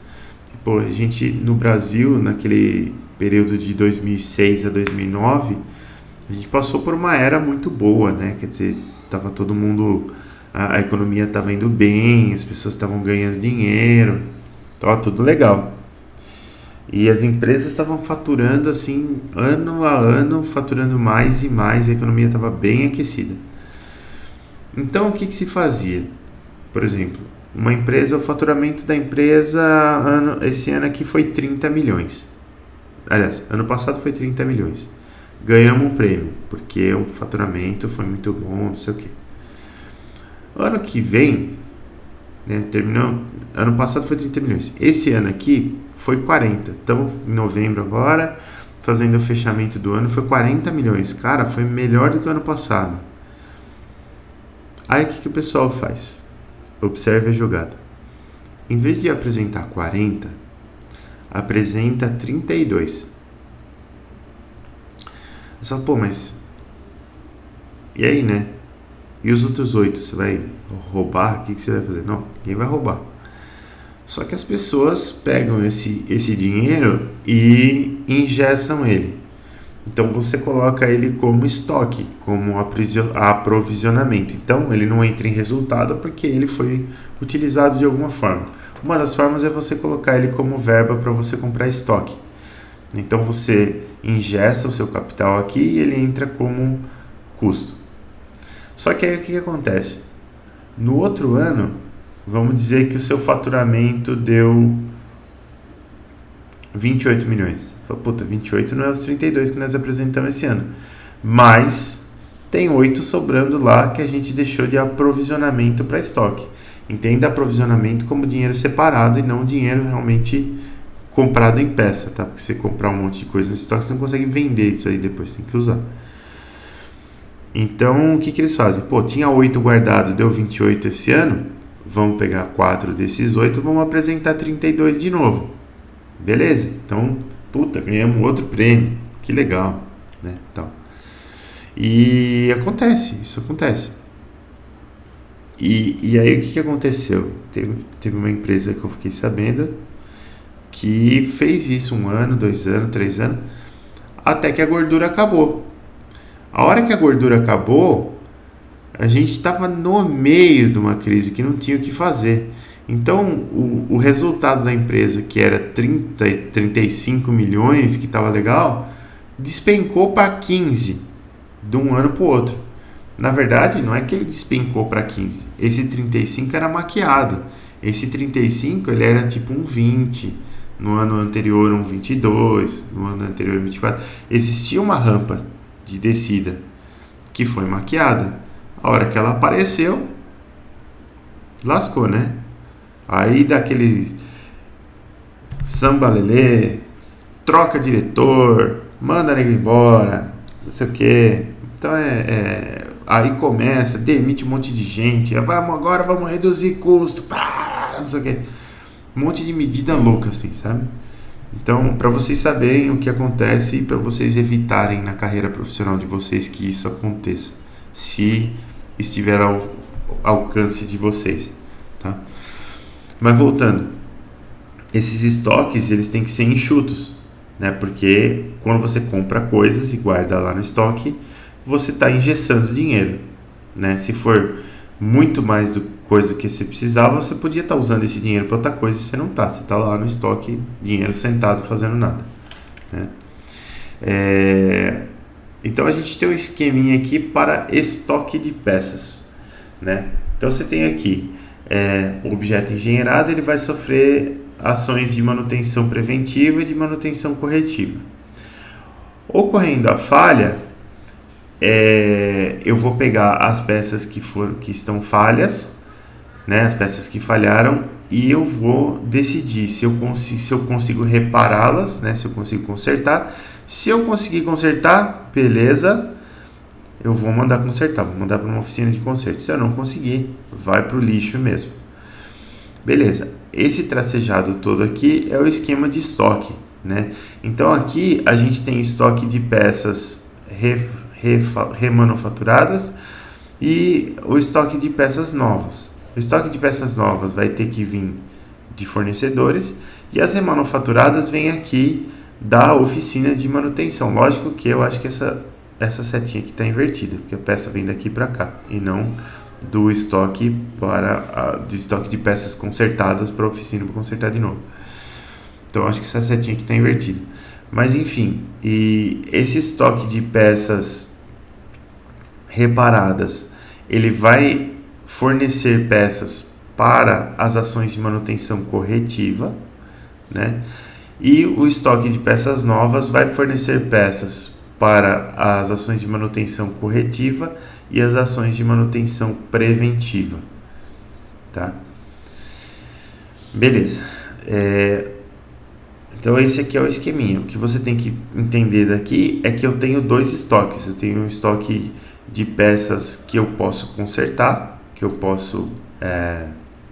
tipo, a gente no Brasil, naquele período de 2006 a 2009, a gente passou por uma era muito boa, né? Quer dizer, tava todo mundo, a economia estava indo bem, as pessoas estavam ganhando dinheiro, tava tudo legal. E as empresas estavam faturando assim, ano a ano, faturando mais e mais, a economia estava bem aquecida. Então, o que se fazia? Por exemplo, uma empresa, o faturamento da empresa esse ano aqui foi 30 milhões. Aliás, ano passado foi 30 milhões. Ganhamos um prêmio, porque o faturamento foi muito bom, não sei o quê. Ano que vem, né, terminou, ano passado foi 30 milhões. Esse ano aqui foi 40. Estamos em novembro agora, fazendo o fechamento do ano, foi 40 milhões. Cara, foi melhor do que o ano passado. Aí o que o pessoal faz? Observe a jogada. Em vez de apresentar 40, apresenta 32. Só, pô, mas e aí, né? E os outros 8, você vai roubar? O que você vai fazer? Não, ninguém vai roubar. Só que as pessoas pegam esse dinheiro e ingessam ele. Então você coloca ele como estoque, como aprovisionamento. Então ele não entra em resultado porque ele foi utilizado de alguma forma. Uma das formas é você colocar ele como verba para você comprar estoque. Então você ingessa o seu capital aqui e ele entra como custo. Só que aí o que acontece? No outro ano, vamos dizer que o seu faturamento deu 28 milhões. Fala, puta, 28 não é os 32 que nós apresentamos esse ano. Mas tem 8 sobrando lá que a gente deixou de aprovisionamento para estoque. Entenda aprovisionamento como dinheiro separado e não dinheiro realmente comprado em peça, tá? Porque você comprar um monte de coisa no estoque, você não consegue vender isso aí depois, tem que usar. Então, o que eles fazem? Pô, tinha 8 guardado, deu 28 esse ano, vamos pegar 4 desses 8, vamos apresentar 32 de novo. Beleza, então, puta, ganhamos outro prêmio, que legal, né? Então, e isso acontece. E aí o que aconteceu? Teve uma empresa que eu fiquei sabendo que fez isso 1 ano, 2 anos, 3 anos, até que a gordura acabou. A hora que a gordura acabou, a gente estava no meio de uma crise que não tinha o que fazer. Então, o resultado da empresa, que era 35 milhões, que estava legal, despencou para 15 de um ano para o outro. Na verdade, não é que ele despencou para 15. Esse 35 era maquiado. Esse 35 ele era tipo um 20. No ano anterior um 22. No ano anterior 24. Existia uma rampa de descida que foi maquiada. A hora que ela apareceu, lascou, né? Aí daquele samba lelê, troca diretor, manda nego embora, não sei o que. Então aí começa, demite um monte de gente, agora vamos reduzir custo, não sei o que. Um monte de medida louca assim, sabe? Então, para vocês saberem o que acontece e para vocês evitarem na carreira profissional de vocês que isso aconteça, se estiver ao alcance de vocês, tá? Mas voltando, esses estoques eles têm que ser enxutos, né? Porque quando você compra coisas e guarda lá no estoque, você está engessando dinheiro, né? Se for muito mais do coisa que você precisava, você podia estar usando esse dinheiro para outra coisa e você não está. Você está lá no estoque, dinheiro sentado fazendo nada, né? Então a gente tem um esqueminha aqui para estoque de peças, né? Então você tem aqui o objeto engenheirado, ele vai sofrer ações de manutenção preventiva e de manutenção corretiva. Ocorrendo a falha, eu vou pegar as peças que estão falhas, né, as peças que falharam, e eu vou decidir se eu consigo repará-las, né, se eu consigo consertar. Se eu conseguir consertar, beleza, eu vou mandar consertar, vou mandar para uma oficina de conserto. Se eu não conseguir, vai para o lixo mesmo. Beleza, esse tracejado todo aqui é o esquema de estoque, né? Então aqui a gente tem estoque de peças remanufaturadas e o estoque de peças novas. O estoque de peças novas vai ter que vir de fornecedores e as remanufaturadas vêm aqui da oficina de manutenção. Lógico que eu acho que essa setinha aqui está invertida, porque a peça vem daqui para cá e não do estoque de estoque de peças consertadas para a oficina para consertar de novo. Então acho que essa setinha aqui está invertida. Mas enfim, e esse estoque de peças reparadas, ele vai fornecer peças para as ações de manutenção corretiva, né? E o estoque de peças novas vai fornecer peças para as ações de manutenção corretiva e as ações de manutenção preventiva, tá? Beleza. Então esse aqui é o esqueminha. O que você tem que entender daqui é que eu tenho dois estoques. Eu tenho um estoque de peças que eu posso consertar, que eu posso...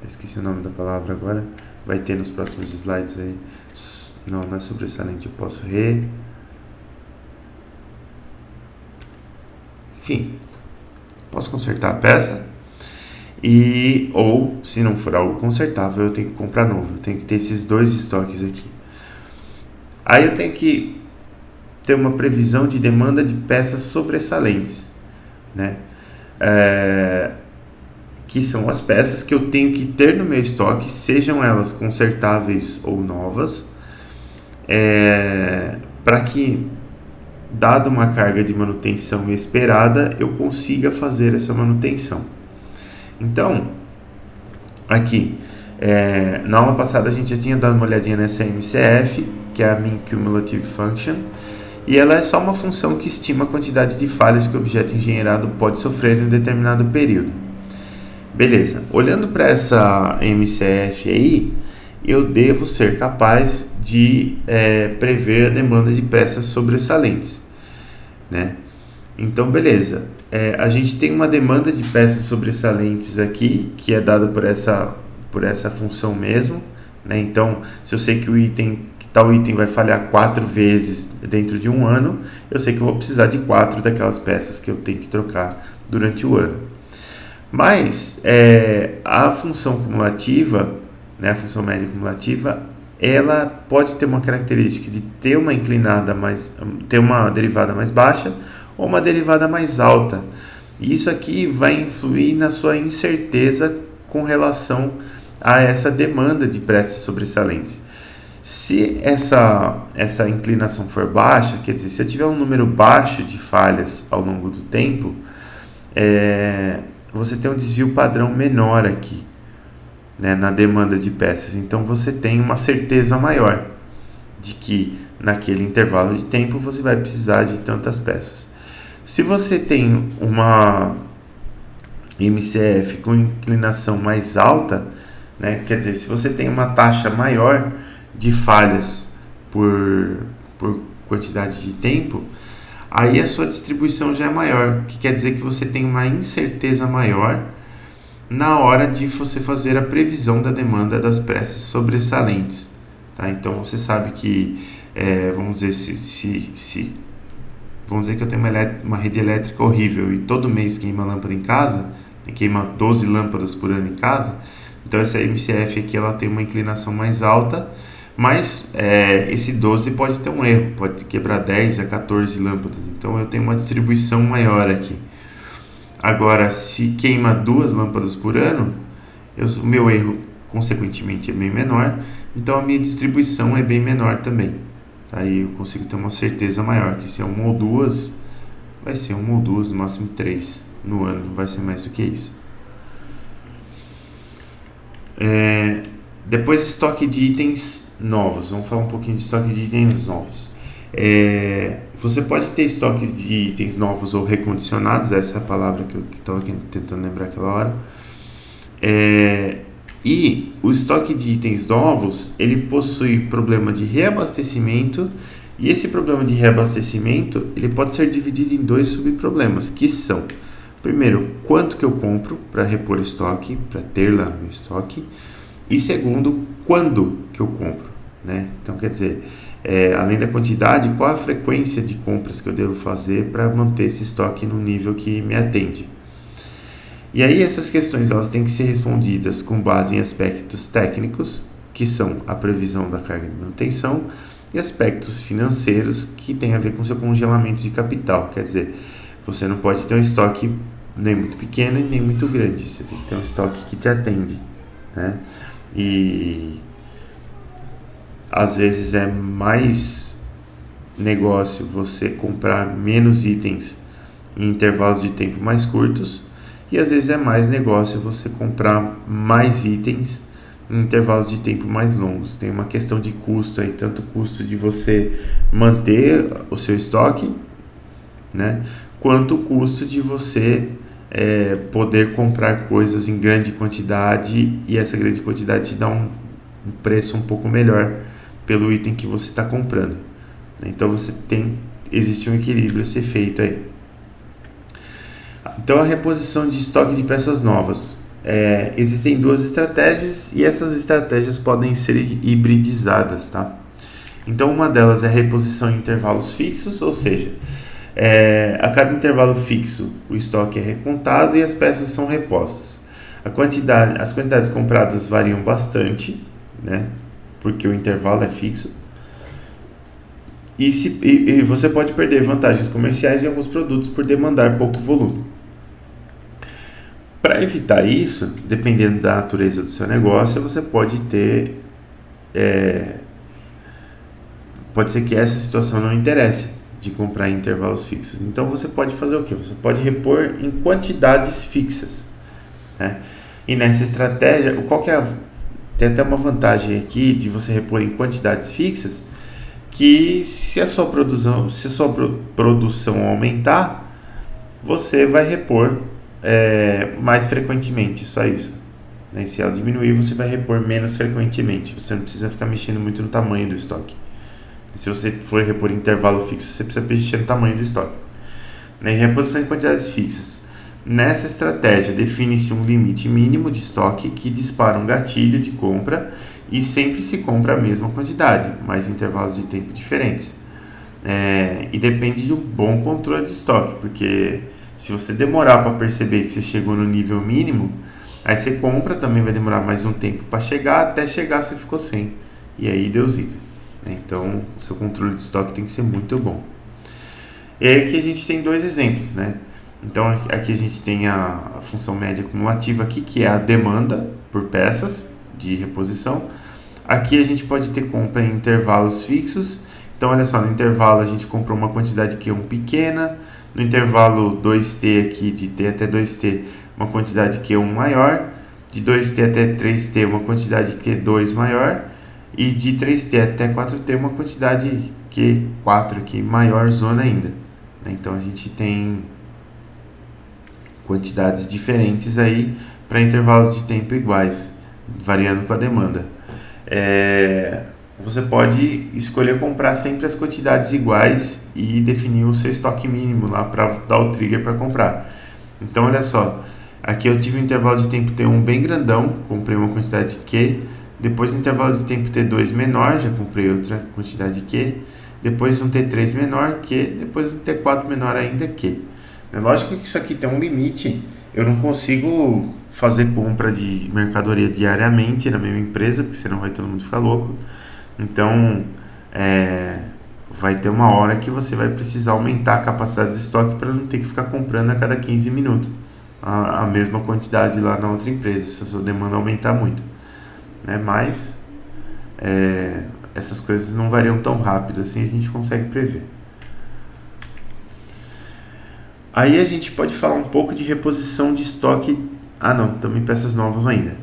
esqueci o nome da palavra agora. Vai ter nos próximos slides aí. Não é sobressalente. Eu posso Enfim, posso consertar a peça. Ou, se não for algo consertável, eu tenho que comprar novo. Eu tenho que ter esses dois estoques aqui. Aí eu tenho que ter uma previsão de demanda de peças sobressalentes, né? Que são as peças que eu tenho que ter no meu estoque, sejam elas consertáveis ou novas, para que, dada uma carga de manutenção esperada, eu consiga fazer essa manutenção. Então, aqui, na aula passada a gente já tinha dado uma olhadinha nessa MCF, que é a Mean Cumulative Function, e ela é só uma função que estima a quantidade de falhas que o objeto engenheirado pode sofrer em um determinado período. Beleza, olhando para essa MCF aí, eu devo ser capaz de prever a demanda de peças sobressalentes, né? Então, beleza, a gente tem uma demanda de peças sobressalentes aqui, que é dada por essa função mesmo, né? Então, se eu sei que tal item vai falhar 4 vezes dentro de um ano, eu sei que eu vou precisar de 4 daquelas peças que eu tenho que trocar durante o ano. Mas a função cumulativa, né, a função média cumulativa, ela pode ter uma característica de ter uma derivada mais baixa ou uma derivada mais alta. E isso aqui vai influir na sua incerteza com relação a essa demanda de peças sobressalentes. Se essa inclinação for baixa, quer dizer, se eu tiver um número baixo de falhas ao longo do tempo, você tem um desvio padrão menor aqui, né, na demanda de peças. Então você tem uma certeza maior de que naquele intervalo de tempo você vai precisar de tantas peças. Se você tem uma MCF com inclinação mais alta, né, quer dizer, se você tem uma taxa maior de falhas por quantidade de tempo, aí a sua distribuição já é maior, o que quer dizer que você tem uma incerteza maior na hora de você fazer a previsão da demanda das peças sobressalentes. Tá? Então você sabe que, vamos dizer, vamos dizer que eu tenho uma rede elétrica horrível e todo mês queima lâmpada em casa, queima 12 lâmpadas por ano em casa, então essa MCF aqui ela tem uma inclinação mais alta, mas esse 12 pode ter um erro, pode quebrar 10 a 14 lâmpadas, então eu tenho uma distribuição maior aqui. Agora, se queima 2 lâmpadas por ano, o meu erro consequentemente é bem menor, então a minha distribuição é bem menor também. Aí eu consigo ter uma certeza maior, que se é uma ou duas, vai ser uma ou duas, no máximo 3 no ano, não vai ser mais do que isso. Depois, estoque de itens novos. Vamos falar um pouquinho de estoque de itens novos. Você pode ter estoques de itens novos ou recondicionados, essa é a palavra que eu estava tentando lembrar aquela hora. E o estoque de itens novos, ele possui problema de reabastecimento, e esse problema de reabastecimento, ele pode ser dividido em 2 subproblemas, que são, primeiro, quanto que eu compro para repor estoque, para ter lá meu estoque, e segundo, quando que eu compro, né? Então, quer dizer, além da quantidade, qual a frequência de compras que eu devo fazer para manter esse estoque no nível que me atende. E aí essas questões elas têm que ser respondidas com base em aspectos técnicos, que são a previsão da carga de manutenção, e aspectos financeiros, que tem a ver com o seu congelamento de capital. Quer dizer, você não pode ter um estoque nem muito pequeno e nem muito grande, você tem que ter um estoque que te atende, né? E às vezes é mais negócio você comprar menos itens em intervalos de tempo mais curtos, e às vezes é mais negócio você comprar mais itens em intervalos de tempo mais longos. Tem uma questão de custo aí, tanto o custo de você manter o seu estoque, né, quanto o custo de você poder comprar coisas em grande quantidade, e essa grande quantidade te dá um preço um pouco melhor pelo item que você está comprando. Então existe um equilíbrio a ser feito aí. Então, a reposição de estoque de peças novas. Existem 2 estratégias, e essas estratégias podem ser hibridizadas, tá? Então, uma delas é a reposição em intervalos fixos, ou seja, a cada intervalo fixo o estoque é recontado e as peças são repostas. As quantidades compradas variam bastante, né? Porque o intervalo é fixo. E você pode perder vantagens comerciais em alguns produtos por demandar pouco volume. Para evitar isso, dependendo da natureza do seu negócio, você pode ter... pode ser que essa situação não interesse de comprar em intervalos fixos. Então você pode fazer o quê? Você pode repor em quantidades fixas, né? E nessa estratégia, tem até uma vantagem aqui de você repor em quantidades fixas, que se a sua produção aumentar, você vai repor mais frequentemente, só isso, né? Se ela diminuir, você vai repor menos frequentemente, você não precisa ficar mexendo muito no tamanho do estoque. Se você for repor em intervalo fixo, você precisa mexer no tamanho do estoque, né? E reposição em quantidades fixas. Nessa estratégia, define-se um limite mínimo de estoque que dispara um gatilho de compra, e sempre se compra a mesma quantidade, mas em intervalos de tempo diferentes. E depende de um bom controle de estoque, porque se você demorar para perceber que você chegou no nível mínimo, aí você compra, também vai demorar mais um tempo para chegar, até chegar você ficou sem, e aí deu zica. Então o seu controle de estoque tem que ser muito bom. E aí aqui a gente tem 2 exemplos, né? Então aqui a gente tem a função média acumulativa aqui, que é a demanda por peças de reposição. Aqui a gente pode ter compra em intervalos fixos. Então olha só, no intervalo a gente comprou uma quantidade Q1 pequena, no intervalo 2T aqui, de T até 2T, uma quantidade Q1 maior, de 2T até 3T uma quantidade Q2 maior, e de 3T até 4T uma quantidade Q4 aqui maior zona ainda. Então a gente tem quantidades diferentes aí para intervalos de tempo iguais, variando com a demanda. você pode escolher comprar sempre as quantidades iguais e definir o seu estoque mínimo lá para dar o trigger para comprar. Então, olha só, aqui eu tive um intervalo de tempo T1 bem grandão, comprei uma quantidade Q, depois no intervalo de tempo T2 menor, já comprei outra quantidade Q, depois um T3 menor Q, depois um T4 menor ainda Q. É lógico que isso aqui tem um limite, eu não consigo fazer compra de mercadoria diariamente na mesma empresa, porque senão vai todo mundo ficar louco. Então, vai ter uma hora que você vai precisar aumentar a capacidade do estoque para não ter que ficar comprando a cada 15 minutos a mesma quantidade lá na outra empresa, se a sua demanda aumentar muito. Mas essas coisas não variam tão rápido assim, a gente consegue prever. Aí a gente pode falar um pouco de reposição de estoque. Não, também peças novas ainda.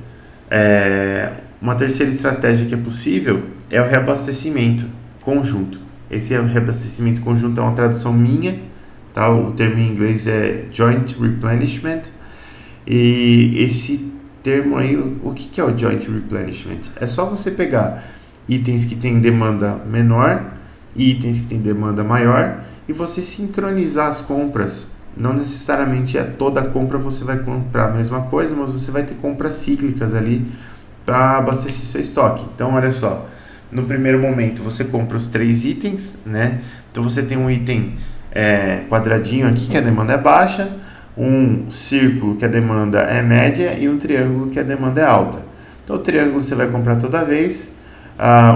Uma terceira estratégia que é possível é o reabastecimento conjunto. Esse reabastecimento conjunto é uma tradução minha, tá? O termo em inglês é Joint Replenishment. E esse termo aí, o que é o Joint Replenishment? É só você pegar itens que têm demanda menor e itens que têm demanda maior e você sincronizar as compras. Não necessariamente toda compra você vai comprar a mesma coisa, mas você vai ter compras cíclicas ali para abastecer seu estoque. Então, olha só, no primeiro momento você compra os 3 itens, né? Então você tem um item quadradinho aqui que a demanda é baixa, um círculo que a demanda é média e um triângulo que a demanda é alta. Então o triângulo você vai comprar toda vez,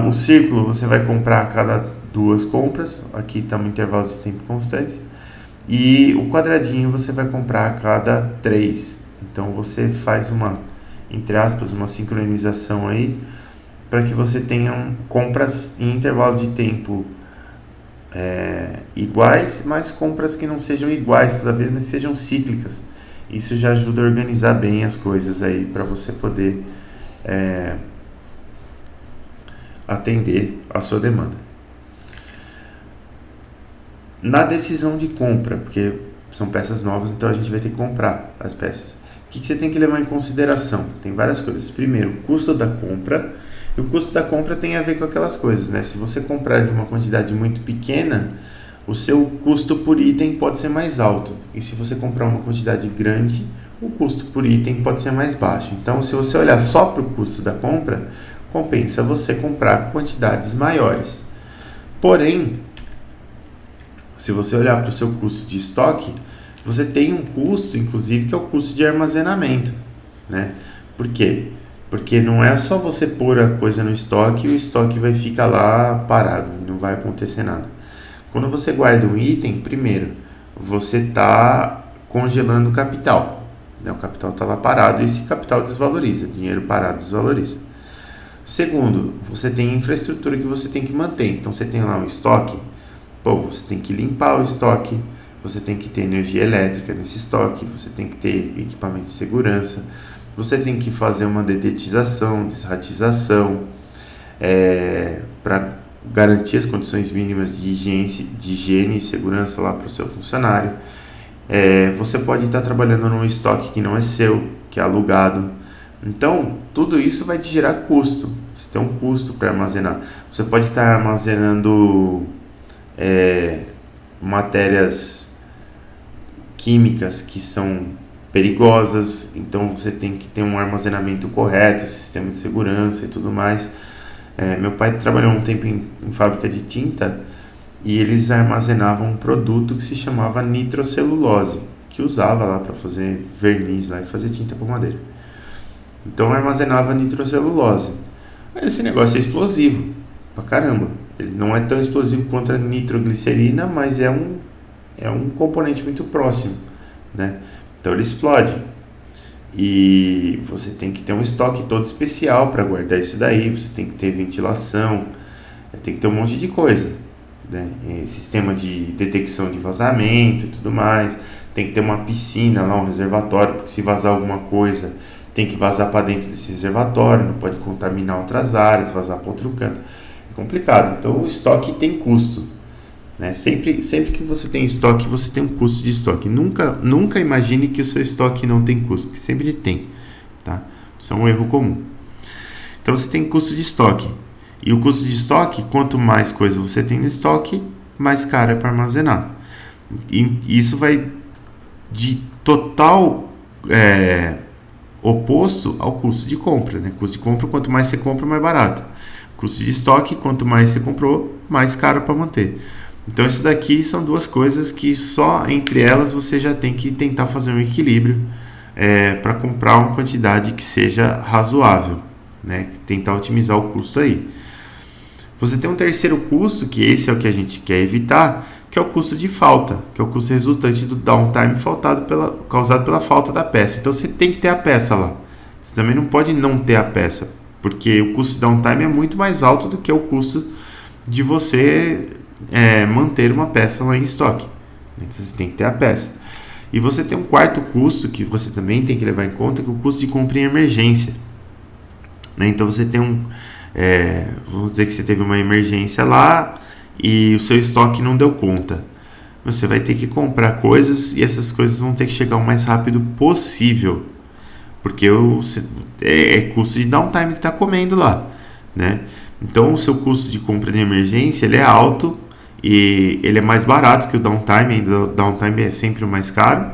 o círculo você vai comprar a cada 2 compras, aqui está um intervalo de tempo constante, e o quadradinho você vai comprar a cada 3. Então você faz uma, entre aspas, uma sincronização aí, para que você tenha compras em intervalos de tempo iguais, mas compras que não sejam iguais toda vez, mas sejam cíclicas. Isso já ajuda a organizar bem as coisas aí, para você poder atender a sua demanda. Na decisão de compra, porque são peças novas, então a gente vai ter que comprar as peças. O que você tem que levar em consideração? Tem várias coisas. Primeiro, o custo da compra. E o custo da compra tem a ver com aquelas coisas, né? Se você comprar de uma quantidade muito pequena, o seu custo por item pode ser mais alto. E se você comprar uma quantidade grande, o custo por item pode ser mais baixo. Então, se você olhar só para o custo da compra, compensa você comprar quantidades maiores. Porém, se você olhar para o seu custo de estoque, você tem um custo, inclusive, que é o custo de armazenamento, né? Por quê? Porque não é só você pôr a coisa no estoque e o estoque vai ficar lá parado e não vai acontecer nada. Quando você guarda um item, primeiro, você está congelando o capital, né? O capital está lá parado e esse capital desvaloriza, dinheiro parado desvaloriza. Segundo, você tem infraestrutura que você tem que manter, então você tem lá um estoque, você tem que limpar o estoque, você tem que ter energia elétrica nesse estoque, você tem que ter equipamento de segurança, você tem que fazer uma dedetização, desratização, para garantir as condições mínimas de higiene e segurança lá para o seu funcionário. Você pode estar trabalhando num estoque que não é seu, que é alugado. Então, tudo isso vai te gerar custo. Você tem um custo para armazenar. Você pode estar armazenando matérias químicas que são perigosas, então você tem que ter um armazenamento correto, sistema de segurança e tudo mais. Meu pai trabalhou um tempo em fábrica de tinta e eles armazenavam um produto que se chamava nitrocelulose, que usava lá para fazer verniz lá e fazer tinta para madeira. Então armazenava nitrocelulose. Esse negócio é explosivo pra caramba. Ele não é tão explosivo quanto a nitroglicerina, mas é um componente muito próximo, né? Então ele explode. E você tem que ter um estoque todo especial para guardar isso daí. Você tem que ter ventilação, tem que ter um monte de coisa, né? Sistema de detecção de vazamento e tudo mais. Tem que ter uma piscina lá, um reservatório, porque se vazar alguma coisa, tem que vazar para dentro desse reservatório, não pode contaminar outras áreas, vazar para outro canto. É complicado. Então o estoque tem custo, né? Sempre que você tem estoque, você tem um custo de estoque. Nunca imagine que o seu estoque não tem custo, porque sempre tem, tá? Isso é um erro comum. Então você tem custo de estoque. E o custo de estoque, quanto mais coisa você tem no estoque, mais caro é para armazenar. E isso vai de total oposto ao custo de compra, né? Custo de compra, quanto mais você compra, mais barato. Custo de estoque, quanto mais você comprou, mais caro para manter. Então isso daqui são duas coisas que só entre elas você já tem que tentar fazer um equilíbrio para comprar uma quantidade que seja razoável, né? Tentar otimizar o custo aí. Você tem um terceiro custo, que esse é o que a gente quer evitar, que é o custo de falta, que é o custo resultante do downtime causado pela falta da peça. Então você tem que ter a peça lá. Você também não pode não ter a peça, porque o custo de downtime é muito mais alto do que o custo de você manter uma peça lá em estoque. Então você tem que ter a peça. E você tem um quarto custo que você também tem que levar em conta, que é o custo de compra em emergência. Então você tem vamos dizer que você teve uma emergência lá e o seu estoque não deu conta. Você vai ter que comprar coisas e essas coisas vão ter que chegar o mais rápido possível, porque é custo de downtime que está comendo lá, né? Então o seu custo de compra de emergência ele é alto e ele é mais barato que o downtime. Ainda o downtime é sempre o mais caro,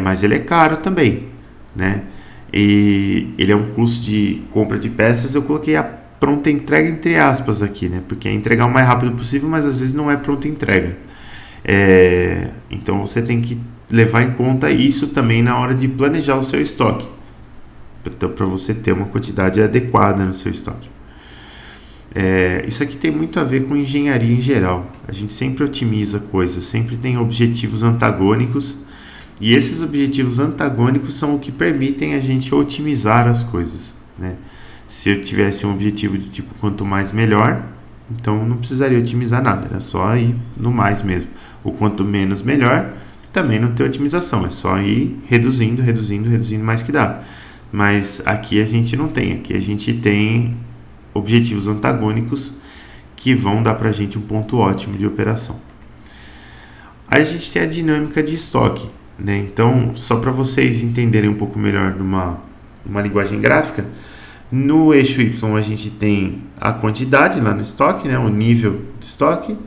mas ele é caro também, né? E ele é um custo de compra de peças. Eu coloquei a pronta entrega entre aspas aqui, né? Porque é entregar o mais rápido possível, mas às vezes não é pronta entrega. Então você tem que levar em conta isso também na hora de planejar o seu estoque, para você ter uma quantidade adequada no seu estoque. Isso aqui tem muito a ver com engenharia em geral. A gente sempre otimiza coisas, sempre tem objetivos antagônicos, e esses objetivos antagônicos são o que permitem a gente otimizar as coisas, né? Se eu tivesse um objetivo de tipo quanto mais melhor, então não precisaria otimizar nada, era só ir no mais mesmo. O quanto menos melhor, também não tem otimização, é só ir reduzindo mais que dá. Mas aqui a gente não tem, aqui a gente tem objetivos antagônicos que vão dar pra gente um ponto ótimo de operação. Aí a gente tem a dinâmica de estoque, né? Então, só para vocês entenderem um pouco melhor numa linguagem gráfica, no eixo Y a gente tem a quantidade lá no estoque, né? O nível de estoque,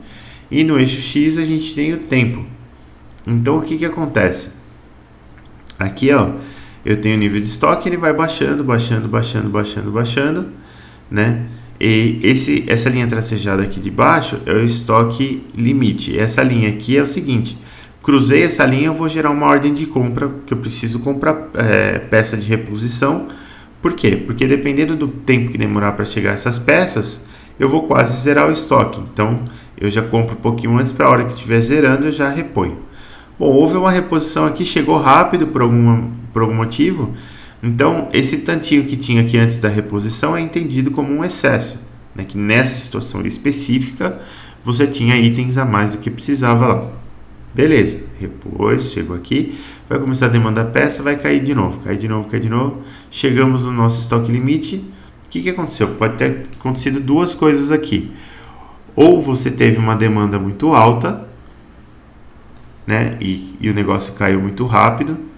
e no eixo X a gente tem o tempo. Então o que acontece? Aqui eu tenho o nível de estoque, ele vai baixando, né? E essa linha tracejada aqui de baixo é o estoque limite. Essa linha aqui é o seguinte: cruzei essa linha, eu vou gerar uma ordem de compra, que eu preciso comprar peça de reposição. Por quê? Porque dependendo do tempo que demorar para chegar essas peças, eu vou quase zerar o estoque. Então eu já compro um pouquinho antes, para a hora que estiver zerando eu já reponho. Bom, houve uma reposição aqui, chegou rápido por algum motivo. Então, esse tantinho que tinha aqui antes da reposição é entendido como um excesso, né? Que nessa situação específica você tinha itens a mais do que precisava lá. Beleza, repôs, chegou aqui, vai começar a demandar peça, vai cair de novo. Chegamos no nosso estoque limite. O que aconteceu? Pode ter acontecido duas coisas aqui. Ou você teve uma demanda muito alta, né? E o negócio caiu muito rápido,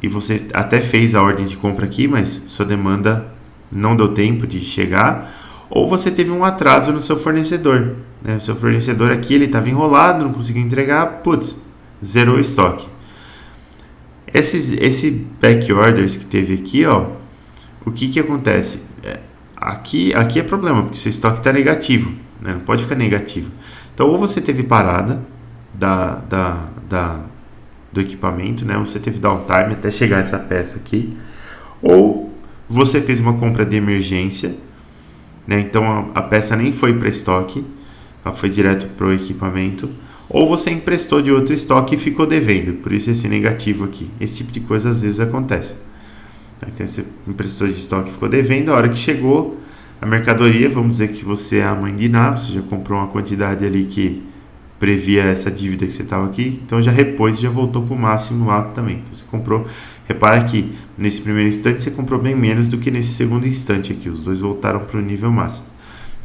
e você até fez a ordem de compra aqui, mas sua demanda não deu tempo de chegar. Ou você teve um atraso no seu fornecedor, né? O seu fornecedor aqui, ele estava enrolado, não conseguiu entregar, zerou o estoque. Esse back orders que teve aqui, o que acontece? Aqui é problema, porque seu estoque está negativo, né? Não pode ficar negativo. Então, ou você teve parada do equipamento, né? Você teve downtime até chegar essa peça aqui, ou você fez uma compra de emergência, né? Então a peça nem foi para estoque, ela foi direto para o equipamento, ou você emprestou de outro estoque e ficou devendo, por isso esse negativo aqui. Esse tipo de coisa às vezes acontece. Então você emprestou de estoque e ficou devendo, a hora que chegou a mercadoria, vamos dizer que você é a mãe de Ná, você já comprou uma quantidade ali que previa essa dívida que você estava aqui, então já repôs e já voltou para o máximo lá também. Então você comprou, repara que nesse primeiro instante você comprou bem menos do que nesse segundo instante aqui, os dois voltaram para o nível máximo.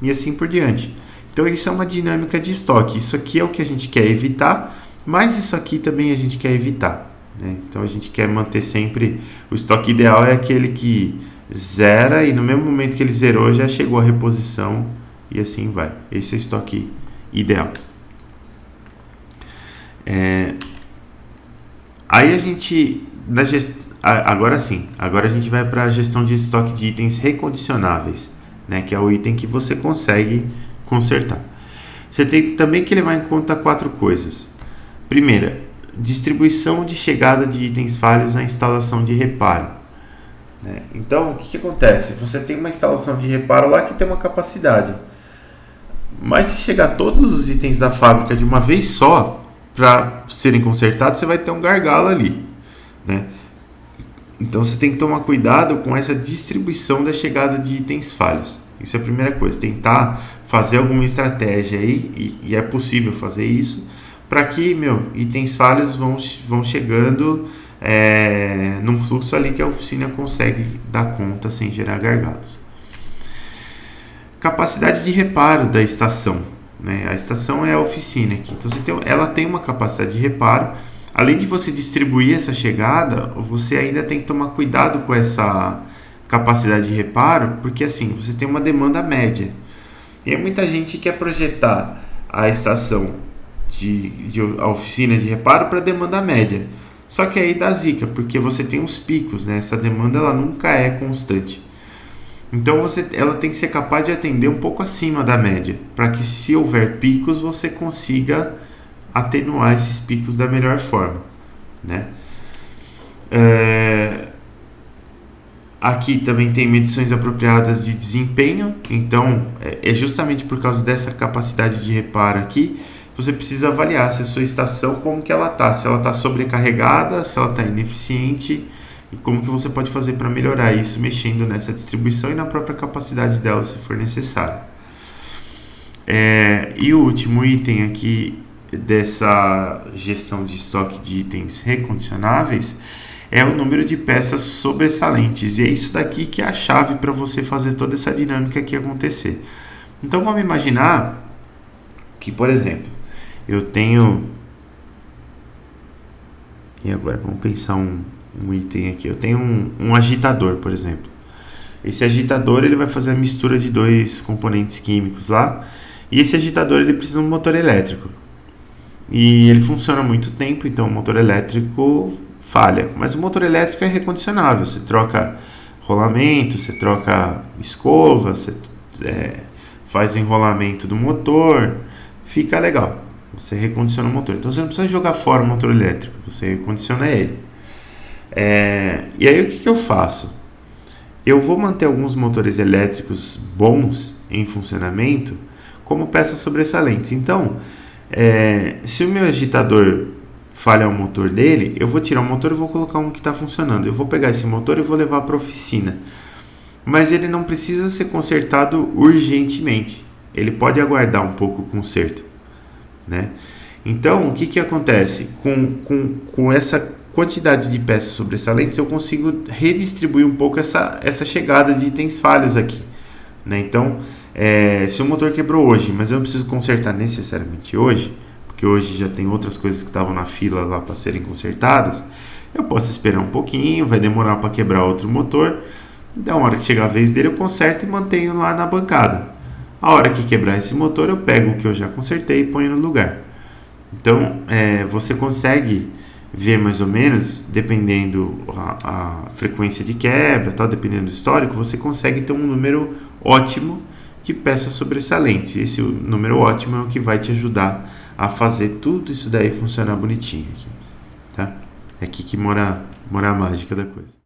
E assim por diante. Então isso é uma dinâmica de estoque, isso aqui é o que a gente quer evitar, mas isso aqui também a gente quer evitar, né? Então a gente quer manter sempre, o estoque ideal é aquele que zera e no mesmo momento que ele zerou já chegou a reposição e assim vai. Esse é o estoque ideal. Aí a gente, agora sim, agora a gente vai para a gestão de estoque de itens recondicionáveis, né, que é o item que você consegue consertar. Você tem também que levar em conta 4 coisas. Primeira, distribuição de chegada de itens falhos na instalação de reparo. Né? Então, o que acontece? Você tem uma instalação de reparo lá que tem uma capacidade, mas se chegar todos os itens da fábrica de uma vez só para serem consertados, você vai ter um gargalo ali, né? Então você tem que tomar cuidado com essa distribuição da chegada de itens falhos. Isso é a primeira coisa, tentar fazer alguma estratégia aí, e é possível fazer isso, para que itens falhos vão chegando num fluxo ali que a oficina consegue dar conta sem gerar gargalos. Capacidade de reparo da estação, né? A estação é a oficina aqui, então ela tem uma capacidade de reparo. Além de você distribuir essa chegada, você ainda tem que tomar cuidado com essa capacidade de reparo, porque assim, você tem uma demanda média. E aí muita gente quer projetar a estação a oficina de reparo para demanda média. Só que aí dá zica, porque você tem os picos, né? Essa demanda ela nunca é constante. Então ela tem que ser capaz de atender um pouco acima da média, para que se houver picos você consiga atenuar esses picos da melhor forma, né? Aqui também tem medições apropriadas de desempenho. Então é justamente por causa dessa capacidade de reparo aqui, você precisa avaliar se a sua estação, como que ela está, se ela está sobrecarregada, se ela está ineficiente, e como que você pode fazer para melhorar isso, mexendo nessa distribuição e na própria capacidade dela, se for necessário. E o último item aqui dessa gestão de estoque de itens recondicionáveis é o número de peças sobressalentes, e é isso daqui que é a chave para você fazer toda essa dinâmica aqui acontecer. Então vamos imaginar que, por exemplo, eu tenho, e agora vamos pensar um item aqui, eu tenho um agitador, por exemplo. Esse agitador ele vai fazer a mistura de 2 componentes químicos lá, e esse agitador ele precisa de um motor elétrico, e ele funciona há muito tempo, então o motor elétrico falha, mas o motor elétrico é recondicionável, você troca rolamento, você troca escova, você faz o enrolamento do motor, fica legal, você recondiciona o motor. Então você não precisa jogar fora o motor elétrico, você recondiciona ele. E aí o que eu faço? Eu vou manter alguns motores elétricos bons em funcionamento como peças sobressalentes. Então, se o meu agitador falha o motor dele, eu vou tirar o motor e vou colocar um que está funcionando. Eu vou pegar esse motor e vou levar para a oficina. Mas ele não precisa ser consertado urgentemente. Ele pode aguardar um pouco o conserto, né? Então, o que acontece? Com essa quantidade de peças sobressalentes, eu consigo redistribuir um pouco essa chegada de itens falhos aqui, né? Então, se o motor quebrou hoje, mas eu não preciso consertar necessariamente hoje, porque hoje já tem outras coisas que estavam na fila lá para serem consertadas, eu posso esperar um pouquinho, vai demorar para quebrar outro motor, então, a hora que chegar a vez dele, eu conserto e mantenho lá na bancada. A hora que quebrar esse motor, eu pego o que eu já consertei e ponho no lugar. Então, você consegue ver mais ou menos, dependendo a frequência de quebra, tal, dependendo do histórico, você consegue ter um número ótimo de peças sobressalentes. Esse número ótimo é o que vai te ajudar a fazer tudo isso daí funcionar bonitinho aqui, tá? É aqui que mora a mágica da coisa.